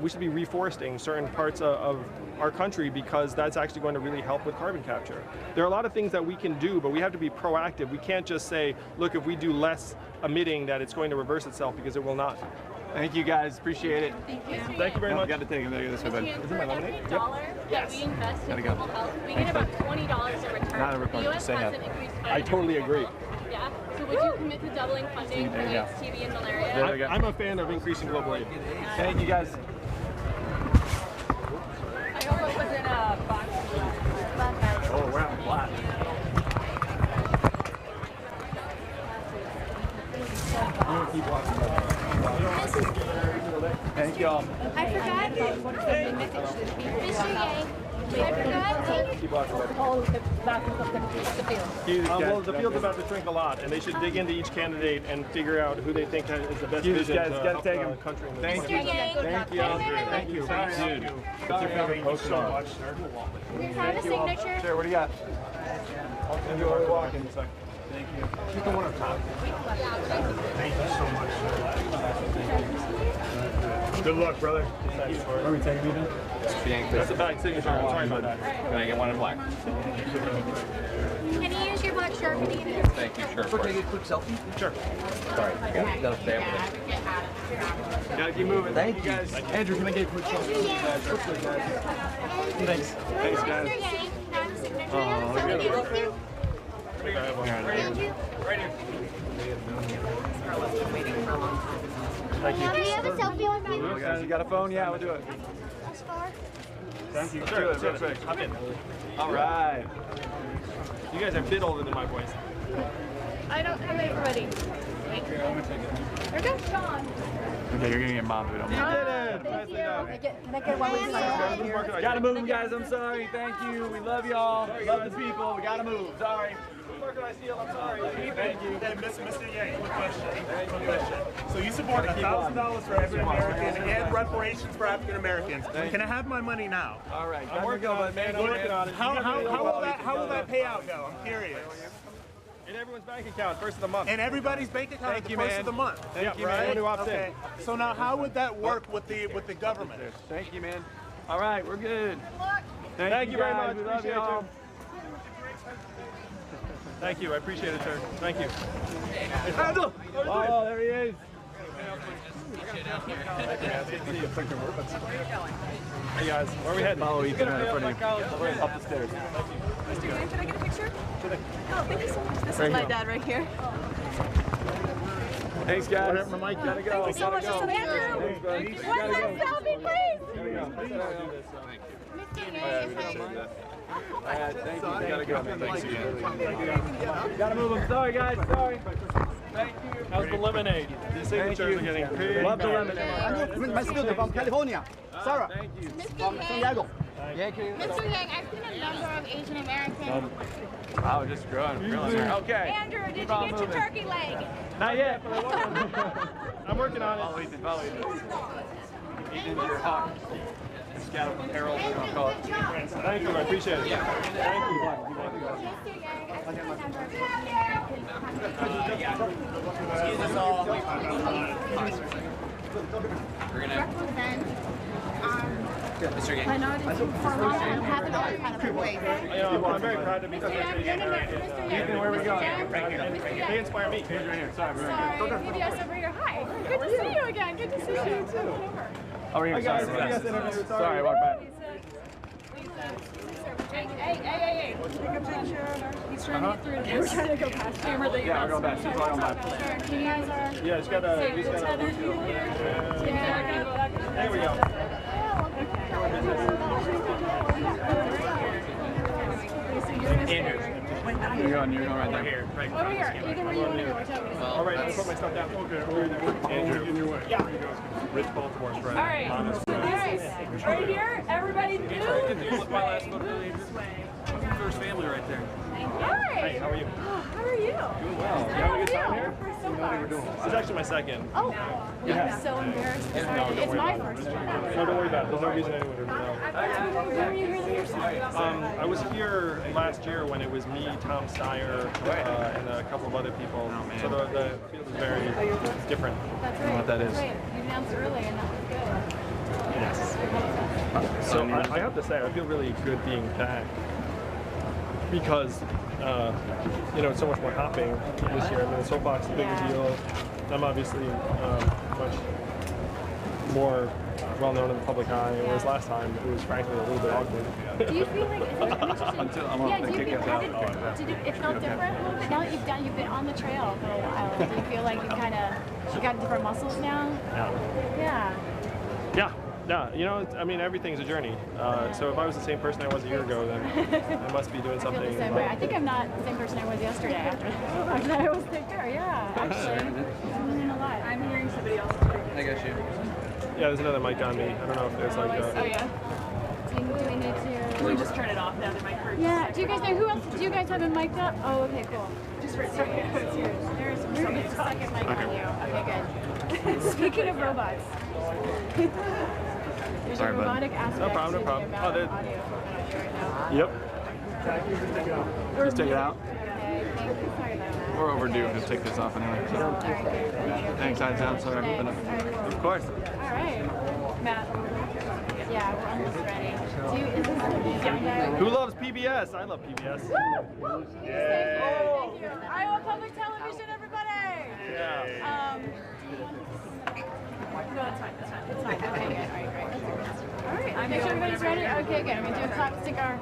we should be reforesting certain parts of our country, because that's actually going to really help with carbon capture. There are a lot of things that we can do, but we have to be proactive. We can't just say, look, if we do less emitting, that it's going to reverse itself, because it will not. Thank you guys, appreciate it. Thank you very much. Got to take it. This way, buddy. For every dollar that we invest in global health, we get about $20 in return. Not a return, The U.S. say hasn't that. increased I totally agree. Yeah. So would you commit to doubling funding for AIDS, TB, and malaria? I'm a fan of increasing global aid. Thank you guys. I hope it wasn't a box. Oh, we're on flat. I'm going to keep watching. Thank y'all. I forgot that. Mr. Yang. I forgot. Keep watching. Well, the field's about to shrink a lot, and they should dig into each candidate and figure out who they think is the best vision guys, to gotta help take the 'em. country. Thank you. Thank you. Thank you. Dude. What's your favorite poster? So much, sir. Can I have a signature? Sure, what do you got? I'll you already walking. Thank you. You can one up top. Thank you so much, sir. Good luck, brother. Are we taking you then? That's a bad signature. Sorry about that. Can I get one in black? Can you use your black Sharpie? Thank you. Sure. Can I get a quick selfie? Sure. Sorry, I got to stay up with it. Gotta keep moving. Thank you. Guys, Andrew, can I get a quick selfie? Thanks. Thanks, guys. Mr. Yang, can I have a signature? Oh, Somebody with you? Right here. Can we have a selfie with you? Guys, you got a phone? Yeah, we'll do it. Thank you. Sure, perfect. Hop in. All right. You guys are a bit older than my boys. I don't have everybody. They're good. Okay, you're gonna get mom if we don't You mind. did it. Nicely done. Can I get one with you? Gotta move, guys. I'm sorry. Thank you. We love y'all. Love the people. We gotta move. Sorry. I'm sorry. Thank you. Hey, Mr. Yang, quick question. So you support $1,000 for every American and reparations for African Americans. Can I have my money now? All right. I'm working on it, man. I'm working on it. How will that payout go? I'm curious. In everyone's bank account, first of the month. And everybody's bank account at the first of the month. Thank you, man. Who opts in? Okay. So now, how would that work with the government? Thank you, man. All right, we're good. Thank you very guys. much. We love Appreciate y'all. you. Thank you. I appreciate it, sir. Thank you. Oh, there he is. Hey guys, where are we heading? Follow Ethan right in front of you. Up the stairs. Mr. Yang, can I get a picture? Oh, thank you so much. This Right is my here. dad right here. Thanks, guys. Whatever, my mic gotta go. Thank you so much, Mr. Andrew. Thanks, buddy. One last selfie, please. Gotta go. Mr. Yang, All right, thank you. Gotta go. Thanks again. Gotta move. I'm sorry, guys. Sorry. Thank you. How's the lemonade? These signatures are getting paid. Love the lemonade. My sister from California. Sarah. Thank you. From San Diego. Thank you. Mr. Yang, I've seen a number of Asian Americans. Wow, just growing. Okay. Andrew, did you get your turkey leg? Not yet. I'm working on it. Follow Ethan. Follow Ethan. Ethan's your hawk. Scout Harold. I'll call it. Thank you. I appreciate it. Thank you. Mr. Yang, I've seen a number of Asian Americans. Excuse us all. We're gonna Represent Mr. Yang. minorities who for a long time haven't always had a voice. I'm very proud to be such a Ethan, where are we going? They inspire me. Sorry, maybe us over here. Hi. Good to see you again. Good to see you too. Oh, we're Hi guys. sorry. Sorry, Sorry, I walked by. Hey. Let's take a picture. He's trying to get through. We're trying to go past camera. Yeah, we're going back. She's going back. You guys are. Yeah, it's got a. There we go. Andrew. You're going right there. Over here. Either way you want to go. All right, I'll put my stuff down. Okay, Andrew. In your way. Yeah. Rich Baltimore's friend. All right. Right here. Everybody move this way. That's your first family right there. Hi. Hey, how are you? How are you? Doing well. You having a good time here? This is actually my second. Oh, I'm so embarrassed. It's my first time. No, don't worry about it. There's no reason anyone would know. When were you here the first time? I was here last year when it was me, Tom Steyer, and a couple of other people. So the field is very different from what that is. That's right. You announced early and that was good. Yes. So I have to say, I feel really good being back because it's so much more hopping this year. I mean, the soapbox is a bigger deal. I'm obviously much more well known in the public eye, whereas last time it was frankly a little bit awkward. Do you feel like it's interesting? Until I'm Yeah, do you feel did it felt different a little bit now that you've been on the trail for a while? Do you feel like you got different muscles now? Yeah. Yeah, I mean, everything's a journey. So if I was the same person I was a year ago, then I must be doing something. I feel the same way. I think I'm not the same person I was yesterday after I was there. Yeah, actually. I'm learning a lot. I'm hearing somebody else too. I got you. Yeah, there's another mic on me. I don't know if there's like a... Oh, yeah. Do we need to... Can we just turn it off now? They might hurt. Yeah, do you guys know who else? Do you guys have it mic'd up? Oh, okay, cool. Just for a second. There's a second mic on you. Okay, good. Speaking of robots. There's a robotic aspect No problem. to the amount of audio coming out here right now. Yep. Just take it out. Okay, thank you. Sorry about that. We're overdue. Just take this off anyway. So. Thanks, I'm sorry. Of course. All right. Matt. Yeah, we're almost ready. Is this young guy? Who loves PBS? I love PBS. Woo! Thank you. Iowa Public Television, everybody! Yeah. No, that's fine. Okay, good. All right. Make sure everybody's ready. Okay, good. I'm going to do a clap stick our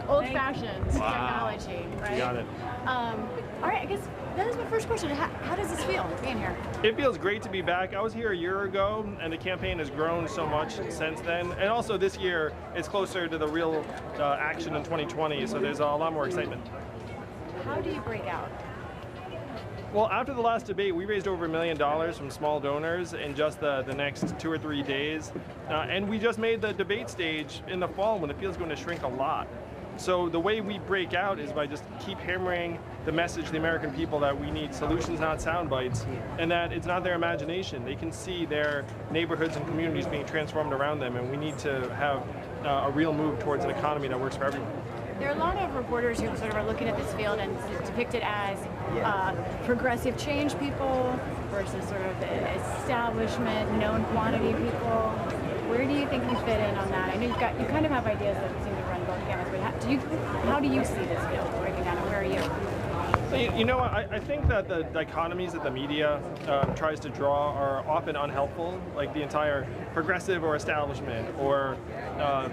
old-fashioned technology, right? You got it. All right, I guess that is my first question. How does this feel, being here? It feels great to be back. I was here a year ago, and the campaign has grown so much since then. And also this year, it's closer to the real action in 2020, so there's a lot more excitement. How do you break out? Well, after the last debate, we raised over $1 million from small donors in just the next 2 or 3 days. And we just made the debate stage in the fall when the field's going to shrink a lot. So the way we break out is by just keep hammering the message to the American people that we need solutions, not sound bites, and that it's not their imagination. They can see their neighborhoods and communities being transformed around them, and we need to have a real move towards an economy that works for everyone. There are a lot of reporters who sort of are looking at this field and depict it as progressive change people versus sort of establishment, known quantity people. Where do you think you fit in on that? I know you kind of have ideas that seem to run both gamuts, but how do you see this field breaking down, and where are you? You know, I think that the dichotomies that the media tries to draw are often unhelpful, like the entire progressive or establishment or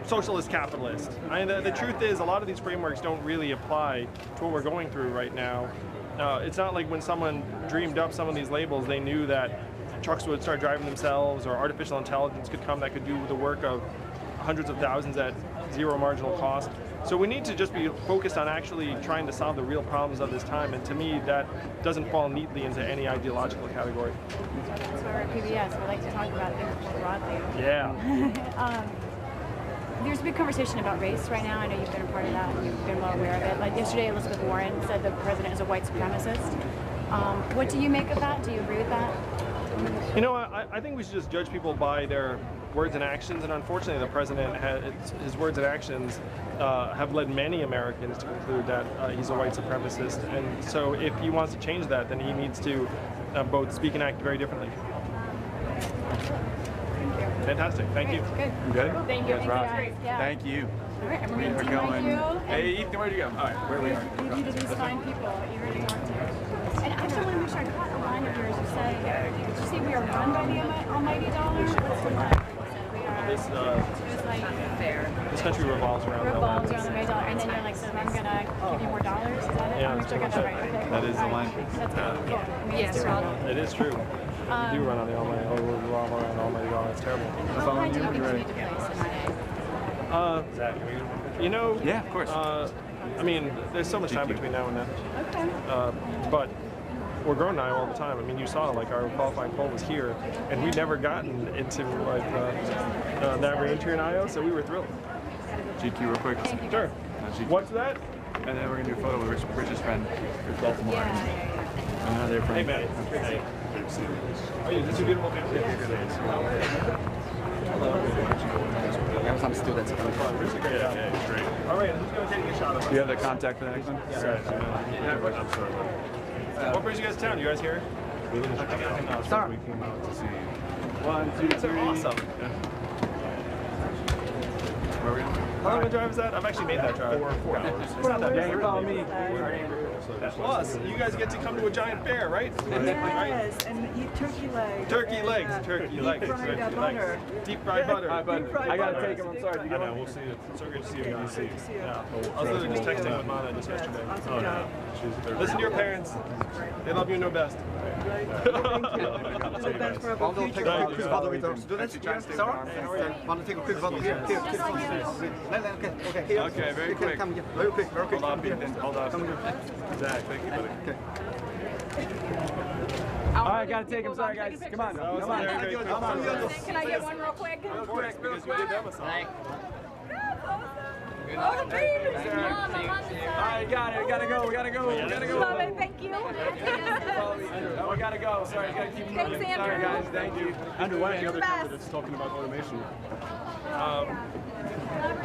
socialist capitalist. I mean, the truth is a lot of these frameworks don't really apply to what we're going through right now. It's not like when someone dreamed up some of these labels, they knew that trucks would start driving themselves or artificial intelligence could come that could do the work of hundreds of thousands at zero marginal cost. So we need to just be focused on actually trying to solve the real problems of this time, and to me that doesn't fall neatly into any ideological category. That's why we're at PBS. We like to talk about things more broadly. Yeah. There's a big conversation about race right now. I know you've been a part of that and you've been well aware of it. Like yesterday, Elizabeth Warren said the president is a white supremacist. What do you make of that? Do you agree with that? You know, I think we should just judge people by their words and actions, and unfortunately the president, his words and actions have led many Americans to conclude that he's a white supremacist, and so if he wants to change that, then he needs to both speak and act very differently. Fantastic, thank you. Good. You good? Thank you. That's right. Great. Yeah. Thank you. All right, I'm We're going to going. you. Hey, Ethan, where'd you go? All right, where we are. You need to these fine people that you really want to. And actually, I want to make sure I caught a line of yours. You say, did you say we are run by the almighty dollar? What's the line? We are this It was like fair. this country revolves around Revolves dollars. around the $1, and then you're like, so I'm gonna give you more dollars. Is that it? Yeah, I'm still gonna write. Okay. that is the line. That's good. Yeah. It is true. You do run on the almighty. Oh, we revolve around almighty God. It's terrible. How high do you think you need to place in You know. Yeah, of course. I mean, there's so much time between now and then. Okay. But we're growing now all the time. I mean, you saw like our qualifying poll was here, and we'd never gotten into like that range here in Iowa, so we were thrilled. GQ real quick. Sure. What's that? And then we're gonna do a photo with Rich's friend, Baltimore. And now they're from. Hey man. Hey. Oh, is this your beautiful family? I have some students. Yeah, great. All right, who's going to take a shot of us? Do you have the contact for the next one? Yeah, I'm sorry. What brings you guys to town? You guys here? Start. We came out to see. 1, 2, 3. Awesome. Where are we? How long of a drive is that? I've actually made that drive. 4 hours. It's not that bad. You're calling me. Plus, you guys get to come to a giant fair, right? Yes, and eat turkey legs. Turkey legs. Turkey legs. Deep-fried butter. Deep fried butter. Hi, bud. I gotta take him. I'm sorry. I know. We'll see you. It's so great to see you in DC. Yeah. I was literally just texting with Mana just yesterday. Oh, no. Listen to your parents. They love you and know best. Okay, very quick. Very quick. Hold on, Ethan. Hold on. Zach, thank you, buddy. All right, gotta take him. Sorry, guys. Come on. Come on. Can I get one real quick? Real quick, because you did them a song. Oh, the baby! Mom, I'm on the side. All right, got it. We gotta go. We gotta go. We gotta go. Love it, thank you. Oh, we gotta go. Sorry, gotta keep moving. Thanks, Andrew. Sorry, guys. Thank you. Andrew, why You're the best. talking about automation?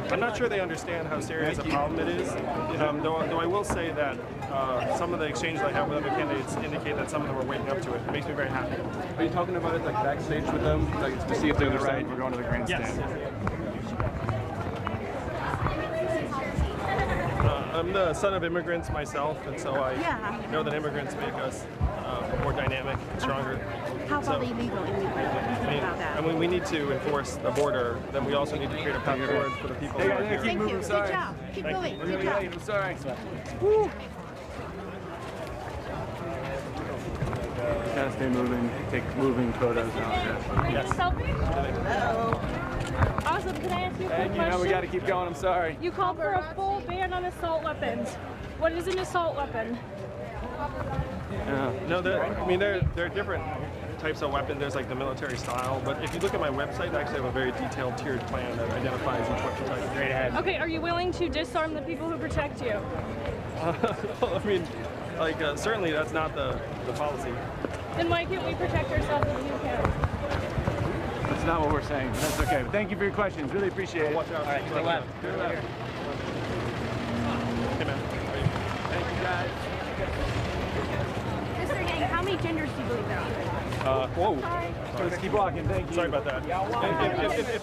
I'm not sure they understand how serious a problem it is, though I will say that some of the exchanges I have with other candidates indicate that some of them are waking up to it. It makes me very happy. Are you talking about it like backstage with them, like to see if they're right? We're going to the grandstand. Yes. I'm the son of immigrants myself, and so I know that immigrants make us more dynamic and stronger. How about illegal immigrants? And when we need to enforce the border, then we also need to create a path forward for the people who are here. Thank you. Good job. Keep going. Good job. I'm sorry. Woo. Gotta stay moving. Take moving photos now. Yes. Hello. Awesome. Can I ask you a quick question? We gotta keep going. I'm sorry. You called for a full ban on assault weapons. What is an assault weapon? No, there are different types of weapons. There's like the military style, but if you look at my website, I actually have a very detailed tiered plan that identifies each weapon type. Straight ahead. Okay, are you willing to disarm the people who protect you? I mean, like certainly that's not the policy. Then why can't we protect ourselves if you can? That's not what we're saying, but that's okay. But thank you for your questions. Really appreciate it. Watch out. All right, to the left. Hey, man. Thank you, guys. Mr. Yang, how many genders do you believe there are? Whoa. Let's keep walking. Thank you. Sorry about that.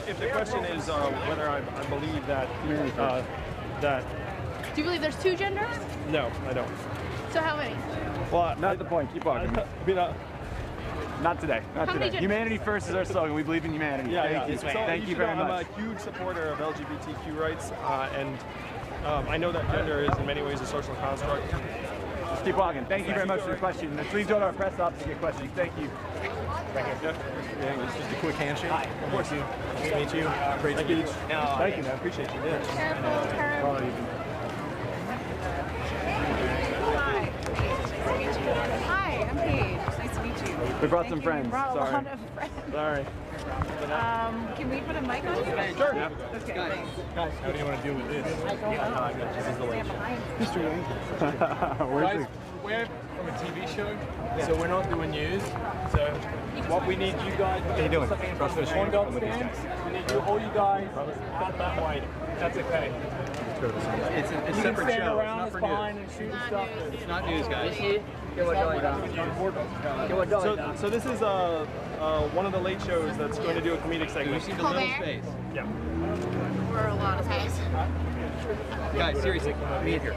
If the question is whether I believe that that. Do you believe there's 2 genders? No, I don't. So how many? Well, not the point. Keep walking. Not today. Not How many today. Humanity first is our slogan. We believe in humanity. Yeah, Thank you. So Thank you very much. I'm a huge supporter of LGBTQ rights, and I know that gender is in many ways a social construct. Just keep walking. Thank you very much for the question. Let's leave to our press ops to get questions. Thank you. Yeah, it's just a quick handshake. Hi. Of course. Nice to meet you. Great to meet you. Thank you, man. Appreciate you. Hi, I'm Paige. Nice to meet you. We brought some friends. Brought a Sorry. lot of friends. Sorry. Can we put a mic on? Sure. Yeah. Okay, thanks. Guys, how do you want to deal with this? I don't know. This is the late History. Guys, we're from a TV show, so we're not doing news. So what we need you guys, How you doing? on dog stands. We need you, all you guys, out that way. That's okay. It's a You can separate stand show. around, It's it's not for fine, news. and shoot stuff. It's not news, guys. So this is one of the late shows that's going to do a comedic segment. You see the little Colbert? space. Yeah. We're a lot of guys. Guys, seriously, meet here.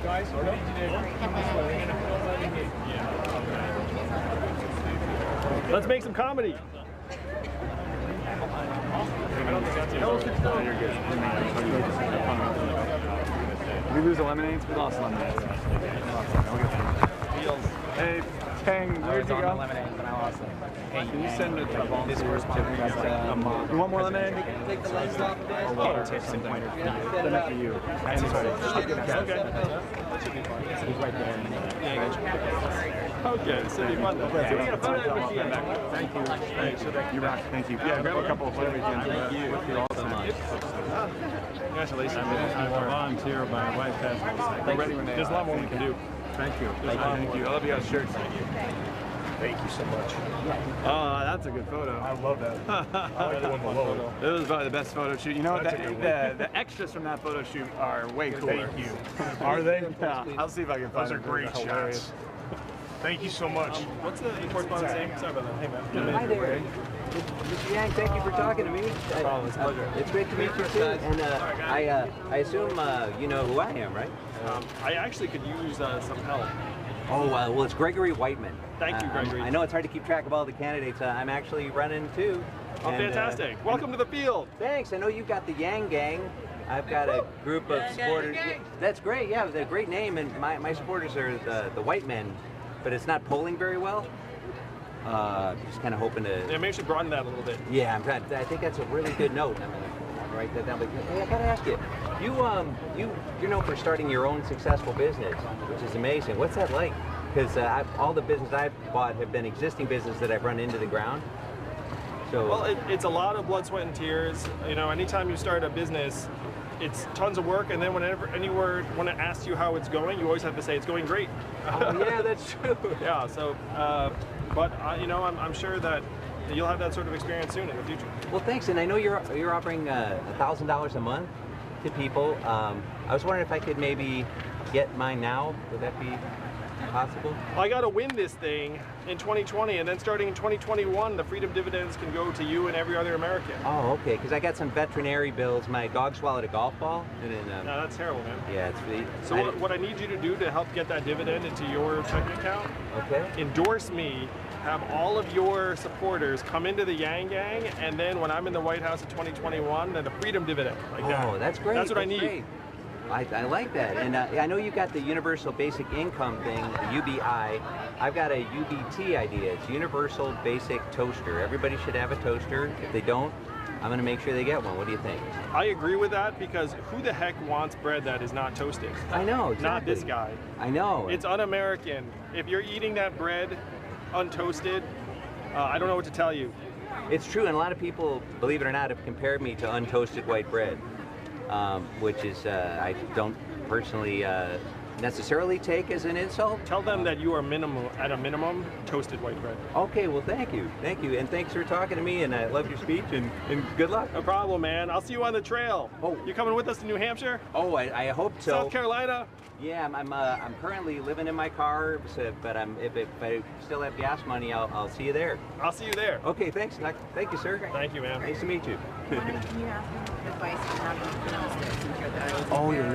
Guys, what did you do? Let's make some comedy. You're good. Did we lose the lemonades? We lost lemonades. Hey, Tang, where'd you go? Lemonades and I lost them. Hey, can you send it to volunteer you want more lemonade? Take the legs off of it. Or water, something for you. Then for you. And sorry. Okay. He's right there. Okay, this will be fun though. Thank you. You rock. Thank you. Yeah, grab a couple of flavors. Thank you. You're all so much. Congratulations. I'm a volunteer. My wife has one. There's a lot more we can do. Thank you. Thank you. I love you guys' shirts. Thank you so much. Oh, that's a good photo. I love that. I like the one below. It was probably the best photo shoot. You know what? The extras from that photo shoot are way cooler. Thank you. Are they? Yeah. I'll see if I can find Those are them. great shots. Thank you so much. What's the correspondence name? Sorry about that. Hey, man. Hi there. Mr. Yang, thank you for talking to me. It's a pleasure. It's great to meet you too. And I assume you know who I am, right? I actually could use some help. Oh, well, it's Gregory Whiteman. Thank you, Gregory. I know it's hard to keep track of all the candidates. I'm actually running too. Oh, fantastic. Welcome to the field. Thanks. I know you've got the Yang Gang. I've got a group of supporters. That's great. Yeah, it's a great name. And my supporters are the White Men, but it's not polling very well. Just kind of hoping to... Yeah, maybe you should broaden that a little bit. Yeah, I'm trying. I think that's a really good note. I'm gonna write that down. But hey, I gotta ask you, you're known for starting your own successful business, which is amazing. What's that like? Because all the business I've bought have been existing business that I've run into the ground. So well, it's a lot of blood, sweat, and tears. You know, anytime you start a business, it's tons of work, and then whenever anyone asks you how it's going, you always have to say it's going great. Oh, yeah, that's true. Yeah. So, but you know, I'm sure that you'll have that sort of experience soon in the future. Well, thanks. And I know you're offering $1,000 a month to people. I was wondering if I could maybe get mine now. Would that be possible? I got to win this thing in 2020, and then starting in 2021, the freedom dividends can go to you and every other American. Oh, okay. Because I got some veterinary bills. My dog swallowed a golf ball. And then, no, that's terrible, man. Yeah, it's really... So what I need you to do to help get that dividend into your checking account, okay, endorse me, have all of your supporters come into the Yang Gang, and then when I'm in the White House in 2021, then the freedom dividend, like that. Oh, that's great. That's what I need. Great. I like that. And I know you got the Universal Basic Income thing, the UBI. I've got a UBT idea. It's Universal Basic Toaster. Everybody should have a toaster. If they don't, I'm going to make sure they get one. What do you think? I agree with that, because who the heck wants bread that is not toasted? I know, exactly. Not this guy. I know. It's un-American. If you're eating that bread untoasted, I don't know what to tell you. It's true, and a lot of people, believe it or not, have compared me to untoasted white bread. Which is, I don't personally necessarily take as an insult. Tell them that you are at a minimum, toasted white bread. Okay, well, thank you, and thanks for talking to me, and I love your speech, and good luck. No problem, man. I'll see you on the trail. Oh, you coming with us to New Hampshire? Oh, I hope so. South Carolina? Yeah, I'm currently living in my car, so, but if I still have gas money, I'll see you there. I'll see you there. Okay, thanks. Thank you, sir. Thank you, man. Nice to meet you. Can you ask him advice on how to pronounce this? Since you're the Oh, yeah.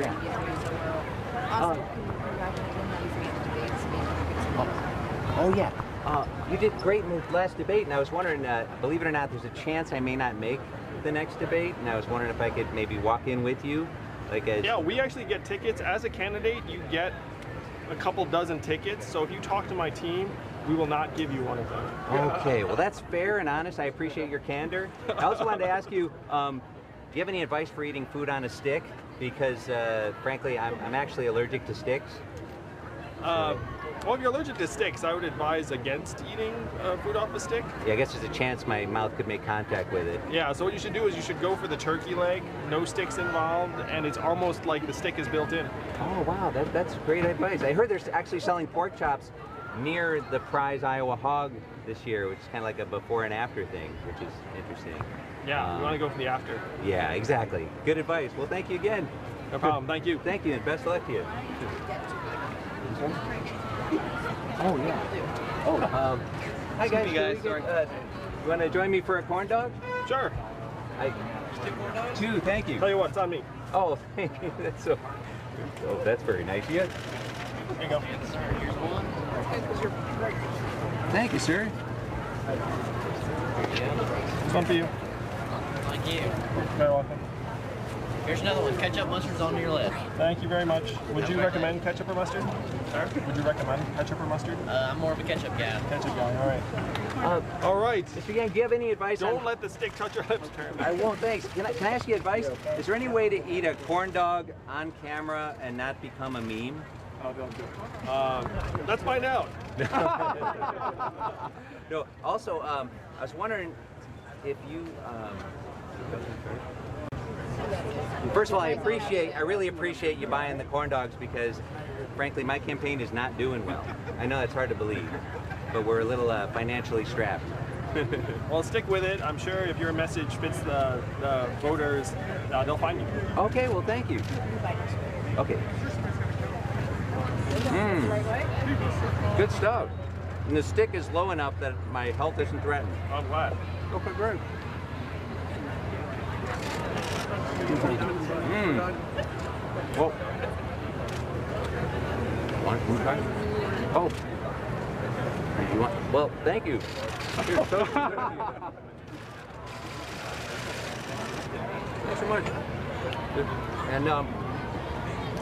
Also, can you congratulate him that he's made debates? Oh, yeah. You did great in the last debate, and I was wondering, believe it or not, there's a chance I may not make the next debate, and I was wondering if I could maybe walk in with you. Yeah, we actually get tickets. As a candidate, you get a couple dozen tickets, so if you talk to my team, we will not give you one of them. Okay, well, that's fair and honest. I appreciate your candor. I also wanted to ask you, do you have any advice for eating food on a stick? Because, frankly, I'm actually allergic to sticks. Well, if you're allergic to sticks, I would advise against eating food off a stick. Yeah, I guess there's a chance my mouth could make contact with it. Yeah, so what you should do is you should go for the turkey leg, no sticks involved, and it's almost like the stick is built in. Oh, wow, that's great advice. I heard they're actually selling pork chops near the prize Iowa hog this year, which is kind of like a before and after thing, which is interesting. Yeah, you want to go for the after. Yeah, exactly. Good advice. Well, thank you again. No problem. Thank you. Thank you, and best of luck to you. Oh, yeah. Oh, hi, guys. You want to join me for a corn dog? Sure. Two, thank you. Tell you what, it's on me. Oh, thank you. That's so... Oh, that's very nice of you. There you go. Here's one. Thank you, sir. It's one for you. Thank you. Very welcome. Here's another one. Ketchup, mustard's on your list. Thank you very much. Would you recommend ketchup or mustard? Sir? Would you recommend ketchup or mustard? I'm more of a ketchup guy. Ketchup guy, all right. All right. Mr. Yang, do you have any advice? Don't let the stick touch your lips, apparently. I won't, thanks. Can I ask you advice? Is there any way to eat a corn dog on camera and not become a meme? Oh, don't do it. Let's find out. No, also, I was wondering if you... First of all, I really appreciate you buying the corn dogs because, frankly, my campaign is not doing well. I know that's hard to believe, but we're a little financially strapped. Well, stick with it. I'm sure if your message fits the voters, they'll find you. Okay, well, thank you. Okay. Good stuff. And the stick is low enough that my health isn't threatened. I'm glad. Okay, great. Well, want food card? Oh. You want? Well, thank you. Thanks so much.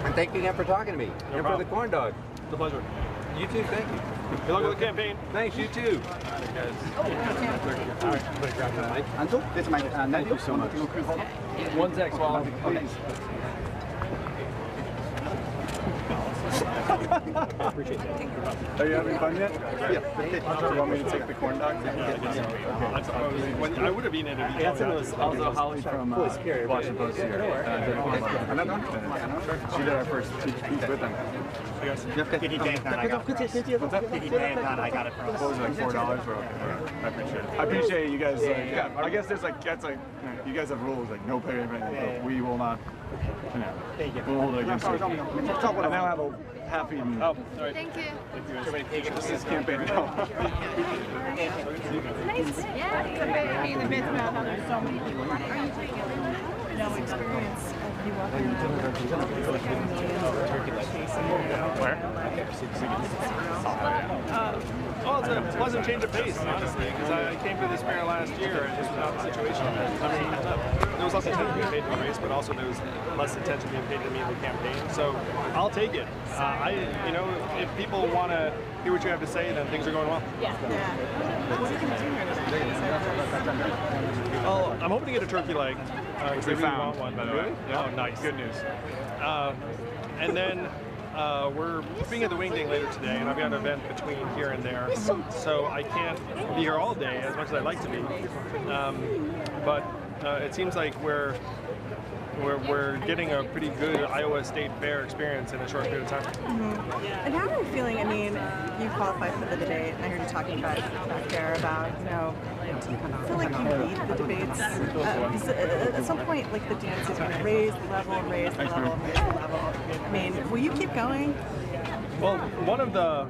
And thank you again for talking to me. No and problem. for the corn dog. It's a pleasure. You too, thank you. Good luck with the campaign. Thanks, you too. Anto, this is my thank you so much. One sec, swallow. Okay. Appreciate that. Are you having fun yet? Yeah. Do you want me to take the corn dog? I would have eaten it if you That's also Holly from Washington Post here. Another one? She did our first piece with them. Did he pay that? I got it. What's that? Did he pay that? I got it from. What was it, like $4? Or I appreciate it. I appreciate you guys. Yeah, I guess there's like, that's like, you guys have rules like no pay or anything, but we will not, we'll hold it against you. I now have a half-eaten. Oh, sorry. Thank you. Thank you. This is campaign. Nice. Yeah. Being the best about how there's so many people. Are you taking it? No experience of you walking Well, it's a pleasant change of pace, honestly, because I came to this fair last year and just without the situation. There was less attention being paid to the race, but also there was less attention being paid to me in the campaign. So I'll take it. If people want to hear what you have to say, then things are going well. Yeah. Well, I'm hoping to get a turkey leg. Which we found, one, by the way. Yeah. Oh, nice. Good news. And then we're being at the Wing Ding later today, and I've got an event between here and there, so I can't be here all day as much as I'd like to be. But it seems like we're getting a pretty good Iowa State Fair experience in a short period of time. And how are you feeling? I mean, you qualified for the debate. I heard you talking about back there about, do you feel like you need the debates? At some point, like the DNC is going to raise the level, raise the level, raise the level. I mean, will you keep going? Well, one of the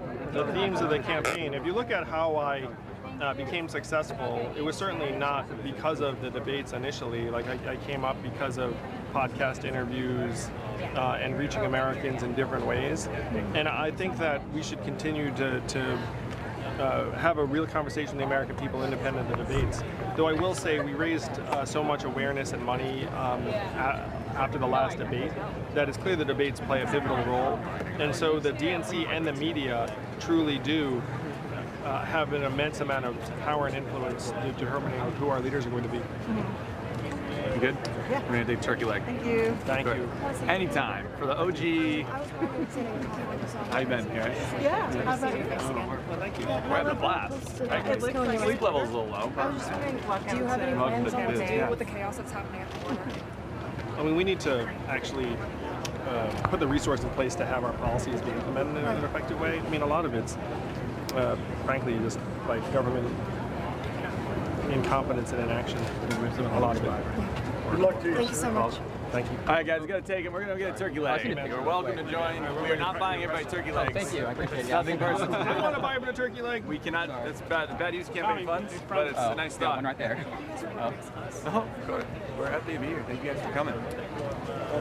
themes of the campaign, if you look at how I became successful, it was certainly not because of the debates initially. Like I came up because of podcast interviews and reaching Americans in different ways. And I think that we should continue to have a real conversation with the American people independent of the debates. Though I will say we raised so much awareness and money after the last debate that it's clear the debates play a pivotal role. And so the DNC and the media truly do have an immense amount of power and influence in determining who our leaders are going to be. You good? Yeah. We're going to take turkey leg. Thank you. Thank you. Anytime. For the OG. How you been? Here? Yeah. How about you? Thank you. We're having a blast. Sleep level's a little low. I was just wondering, do you have any plans on what to do with the chaos that's happening at the border? I mean, we need to actually put the resource in place to have our policies be implemented in an effective way. I mean, a lot of it's, frankly, just like government incompetence and inaction. A lot of it. Good luck to you. Thank you so much. Thank you. All right, guys, we got to take it. We're going to get a turkey leg. You're welcome to join. We are not buying everybody turkey legs. Thank you. I appreciate it. It's nothing personal. I want to buy a turkey leg. We cannot. It's bad use of campaign funds, but it's a nice thought. One right there. Oh, good. We're happy to be here. Thank you guys for coming.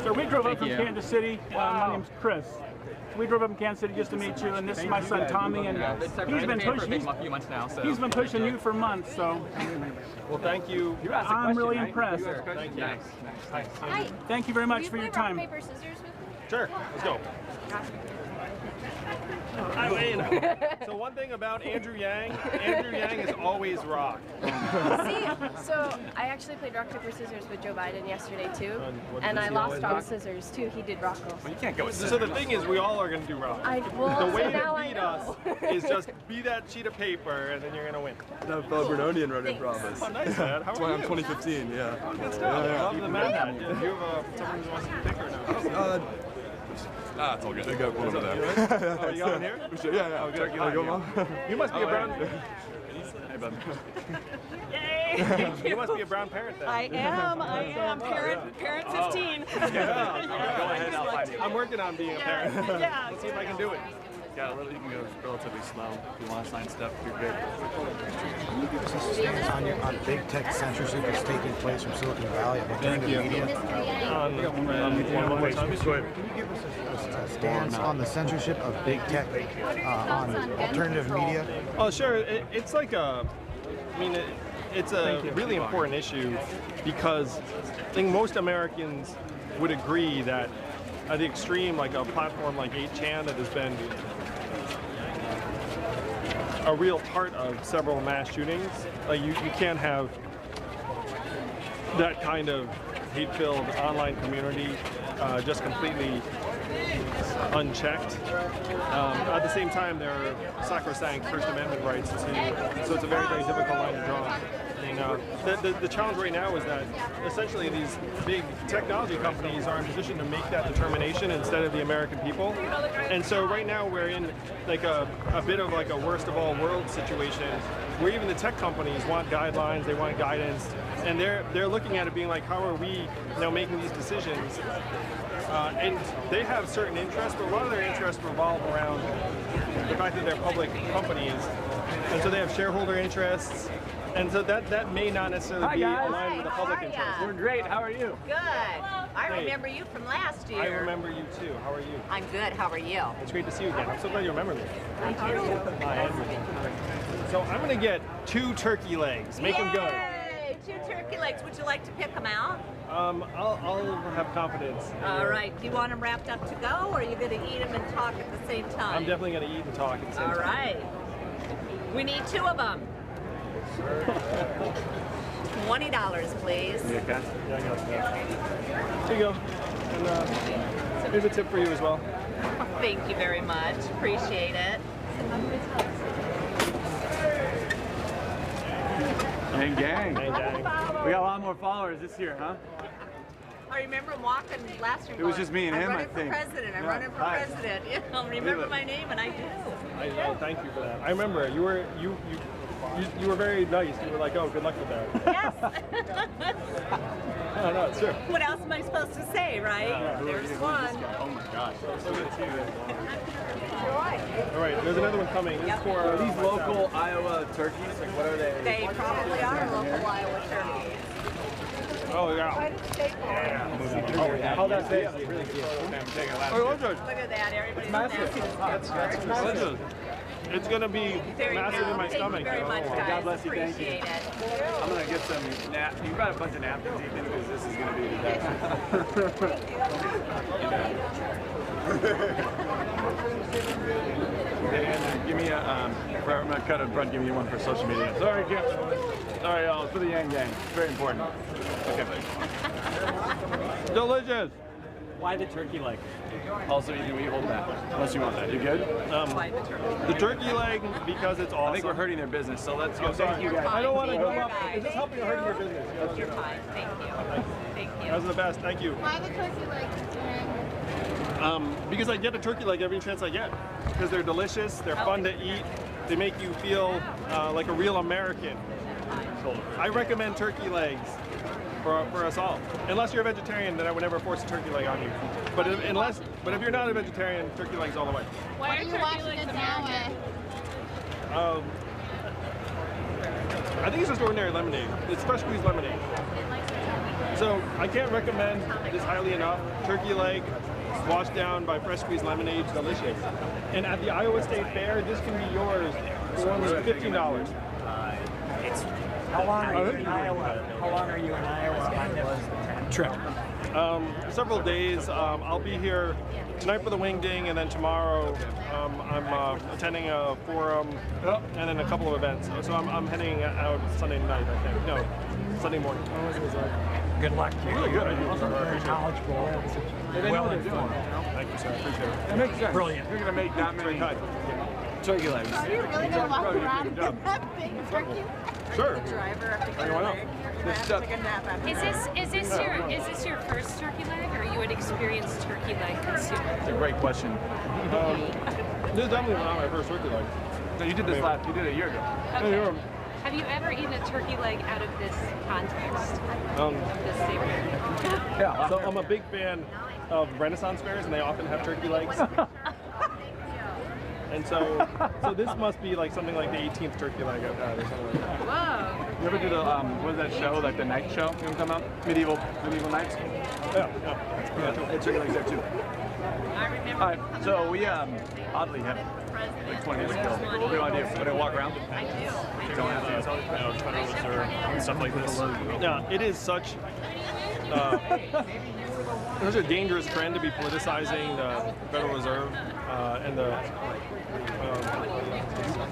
So we drove up Thank from you. Kansas City. My name's Chris. We drove up from Kansas City just to meet you, and this is my son Tommy, and he's been pushing. He's been pushing you for months, so. Well, thank you. I'm really impressed. Thank you. Hi. Thank you very much for Will you your play rock, time. paper, scissors with me? Sure, let's go. So one thing about Andrew Yang is always rock. See, so I actually played rock, paper, scissors with Joe Biden yesterday too, and I lost on scissors too. He did rock goals. Well, you can't go with So the thing is, we all are going to do rock. Well, the way so to now beat us is just be that sheet of paper, and then you're going to win. No, Bob Bernonian running promise. Oh, nice, man. How That's are why you? I'm 2015, yeah. Oh, good stuff. I love the man. Do you have someone who wants to pick or no? It's all good. I got one over there. Oh, you got one here? Yeah. Oh, good. You must be a brown. Hey, bud. You must be a brown parent then. I am. Parent 15. Go ahead, I'll find you. I'm working on being a parent. Yeah. Let's see if I can do it. Yeah, you can go relatively slow. If you want to sign stuff, you're good. Can you give us a stance on big tech censorship that's taking place from Silicon Valley of alternative media? Can you give us a stance on the censorship of big tech on alternative media? Oh, sure. It's like it's a really important issue because I think most Americans would agree that at the extreme, like a platform like 8chan that has been a real part of several mass shootings. Like you can't have that kind of hate-filled online community just completely unchecked. At the same time, there are sacrosanct First Amendment rights too, so it's a very, very difficult line to draw. The challenge right now is that essentially these big technology companies are in position to make that determination instead of the American people. And so right now we're in like a bit of like a worst of all worlds situation where even the tech companies want guidelines, they want guidance, and they're looking at it being like, how are we now making these decisions? And they have certain interests, but a lot of their interests revolve around the fact that they're public companies, and so they have shareholder interests. And so that may not necessarily be aligned with the public interest. We're great. How are you? Good. I remember you from last year. I remember you too. How are you? I'm good. How are you? It's great to see you again. I'm so glad you remember me. Thank you. Hi, Andrew. So I'm going to get 2 turkey legs. Make them good. Yay! 2 turkey legs. Would you like to pick them out? I'll have confidence. All right. Do you want them wrapped up to go, or are you going to eat them and talk at the same time? I'm definitely going to eat and talk at the same time. All right. We need 2 of them. $20, please. Yeah, I got that. Here you go. And here's a tip for you as well. Thank you very much. Appreciate it. Gang, gang. Hey, gang. We got a lot more followers this year, huh? I remember him walking last year. It was just me and him, I I'm running think. for president. I'm Yeah. running for Hi. president. You know, remember my name, and I do. Thank you for that. I remember you were very nice. You were like, oh, good luck with that. Yes. No, it's true. What else am I supposed to say, right? There's one. Oh my gosh. So good to see you. All right, there's another one coming. This is for Are these local Iowa turkeys? Like, what are they? They probably are local Iowa turkeys. Oh, yeah. How that taste? Really good. Oh, Look at that. Everybody's massive. That's delicious. It's going to be massive in my stomach. Thank you very much, guys. God bless you. Thank you. Appreciate it. I'm going to get some You got a bunch of napkins, Ethan, because this is going to be And give me a, I'm going to cut a front, give me one for social media. Sorry, Kip. Sorry, y'all. It's for the Yang Gang. It's very important. Okay. Delicious. Why the turkey leg? Also, Ethan, will you hold that? Unless you want that. You good? The turkey leg, because it's awesome. I think we're hurting their business, so let's go. Sorry. Thank you, guys. I don't want to go up. Is this helping or hurting your business? You're fine. Thank you. Thank you. That was the best. Thank you. Why the turkey legs? Because I get a turkey leg every chance I get. Because they're delicious, they're fun to eat, they make you feel like a real American. I recommend turkey legs for us all. Unless you're a vegetarian, then I would never force a turkey leg on you. But if you're not a vegetarian, turkey legs all the way. Why are you washing it now? I think it's just ordinary lemonade. It's fresh squeezed lemonade. So I can't recommend this highly enough. Turkey leg, washed down by fresh squeezed lemonade, delicious. And at the Iowa State Fair, this can be yours for only $15. How long are you in Iowa? How long are you in Iowa on this trip? Several days. I'll be here tonight for the Wing Ding, and then tomorrow I'm attending a forum and then a couple of events. So I'm heading out Sunday night, I think. No, Sunday morning. Good luck to you. Really good. Knowledgeable. Well informed. Thank you, sir. I appreciate it. It makes sense. Brilliant. You're going to make that many turkey legs. Are you really gonna walk around in that big turkey? Sure. Driver after Why not? Is this your first turkey leg, or are you an experienced turkey leg consumer? It's a great question. This is definitely not my first turkey leg. No, you did this last. You did it a year ago. Okay. Have you ever eaten a turkey leg out of this context? This same area? Yeah. So I'm a big fan of Renaissance fairs, and they often have turkey legs. And so this must be like something like the 18th turkey leg I've had or something like that. Whoa. You ever do the what is that show, like the night show? You know what I'm talking about? Medieval nights. Yeah. It's turkey legs there too. I remember. All right, so we oddly have like 20 minutes ago. What do you want to do? Want to walk around? I do. Don't have to. Federal Reserve and stuff like this. Yeah, it is such. There's a dangerous trend to be politicizing the Federal Reserve and the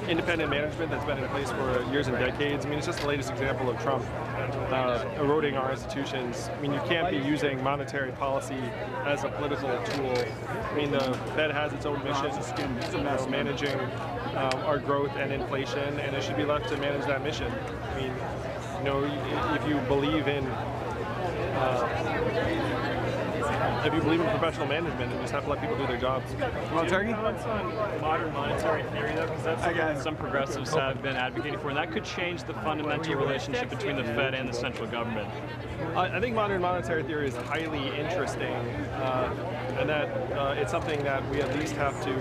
independent management that's been in place for years and decades. I mean, it's just the latest example of Trump eroding our institutions. I mean, you can't be using monetary policy as a political tool. I mean, the Fed has its own mission, managing our growth and inflation, and it should be left to manage that mission. I mean, you know, if you believe in professional management, you just have to let people do their jobs. Well, turkey? Comments on modern monetary theory, though, because that's something some progressives have been advocating for, and that could change the fundamental relationship between the Fed and the central government. I think modern monetary theory is highly interesting, and that it's something that we at least have to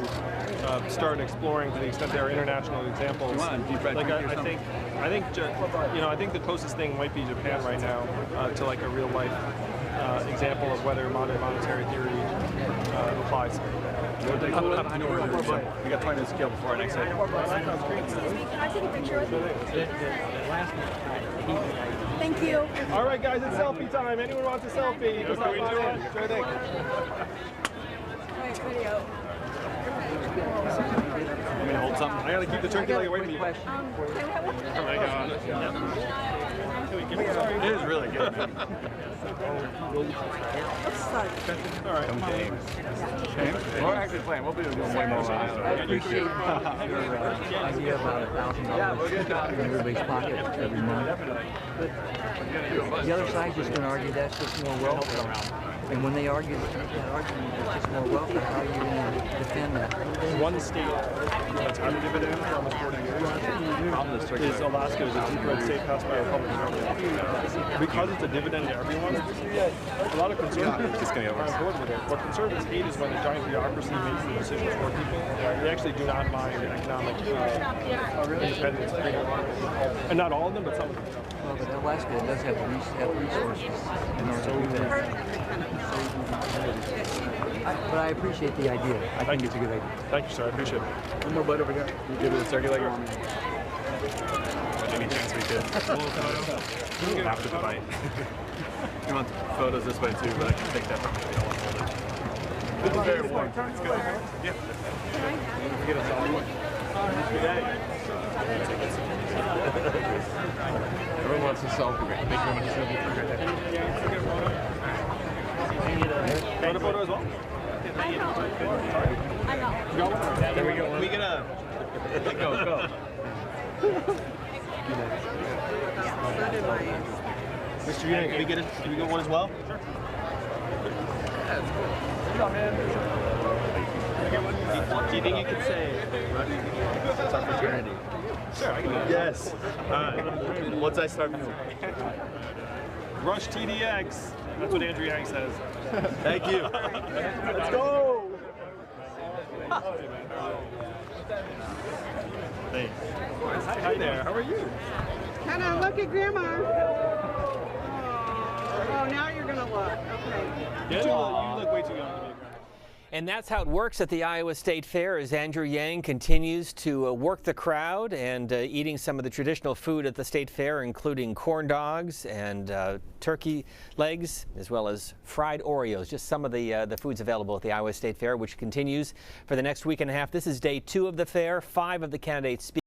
start exploring to the extent there are international examples. Like I think the closest thing might be Japan right now to like a real life example of whether modern monetary theory applies. We got 20 minutes to kill before our next hit. Can I take a picture with you? Thank you. All right, guys, it's selfie time. Anyone wants a selfie? Just Can we do it? Sure thing. Video. You gonna hold something? I gotta keep the turkey leg away from you. It is really good. All right. James. We're actually playing. We'll be doing way more. I appreciate your idea about $1,000 in everybody's pocket every month. But the other side's just going to argue that's just more wealth. And when they argue that argument, it's just more wealth, how are you going to defend that? One state that's had a dividend for almost 40 years is Alaska. Is a deep red state passed by Republicans. Because it's a dividend to everyone, a lot of conservatives are on board with it. What conservatives hate is when the giant bureaucracy makes the decisions for people. They actually do not mind economic independence, freedom. And not all of them, but some of them. Well, but Alaska does have resources in order to do that. But I appreciate the idea. I think it's a good idea. Thank you, sir. I appreciate it. One more bite over here. You good with the turkey leg? Any chance we could? After the bite. You want photos this way too, but I can take that from you. Don't want to hold it. This is very warm. It's good. Yeah. Get us all one. Everyone wants a selfie. Thank you very much. Want a photo as well? There we go. Can we get a... Go. Mr. Union, can we get one as well? Do you think you could say it's our fraternity? Sure, I can do it. Yes. Once I start. Rush TDX. That's what Andrew Yang says. Thank you. Let's go. Thanks. Hi there. How are you? Kind of look at Grandma. Oh, now you're gonna look. Okay. Yeah, you look way too young to be a grandma. And that's how it works at the Iowa State Fair as Andrew Yang continues to work the crowd and eating some of the traditional food at the State Fair, including corn dogs and turkey legs, as well as fried Oreos. Just some of the foods available at the Iowa State Fair, which continues for the next week and a half. This is day 2 of the fair. 5 of the candidates speak.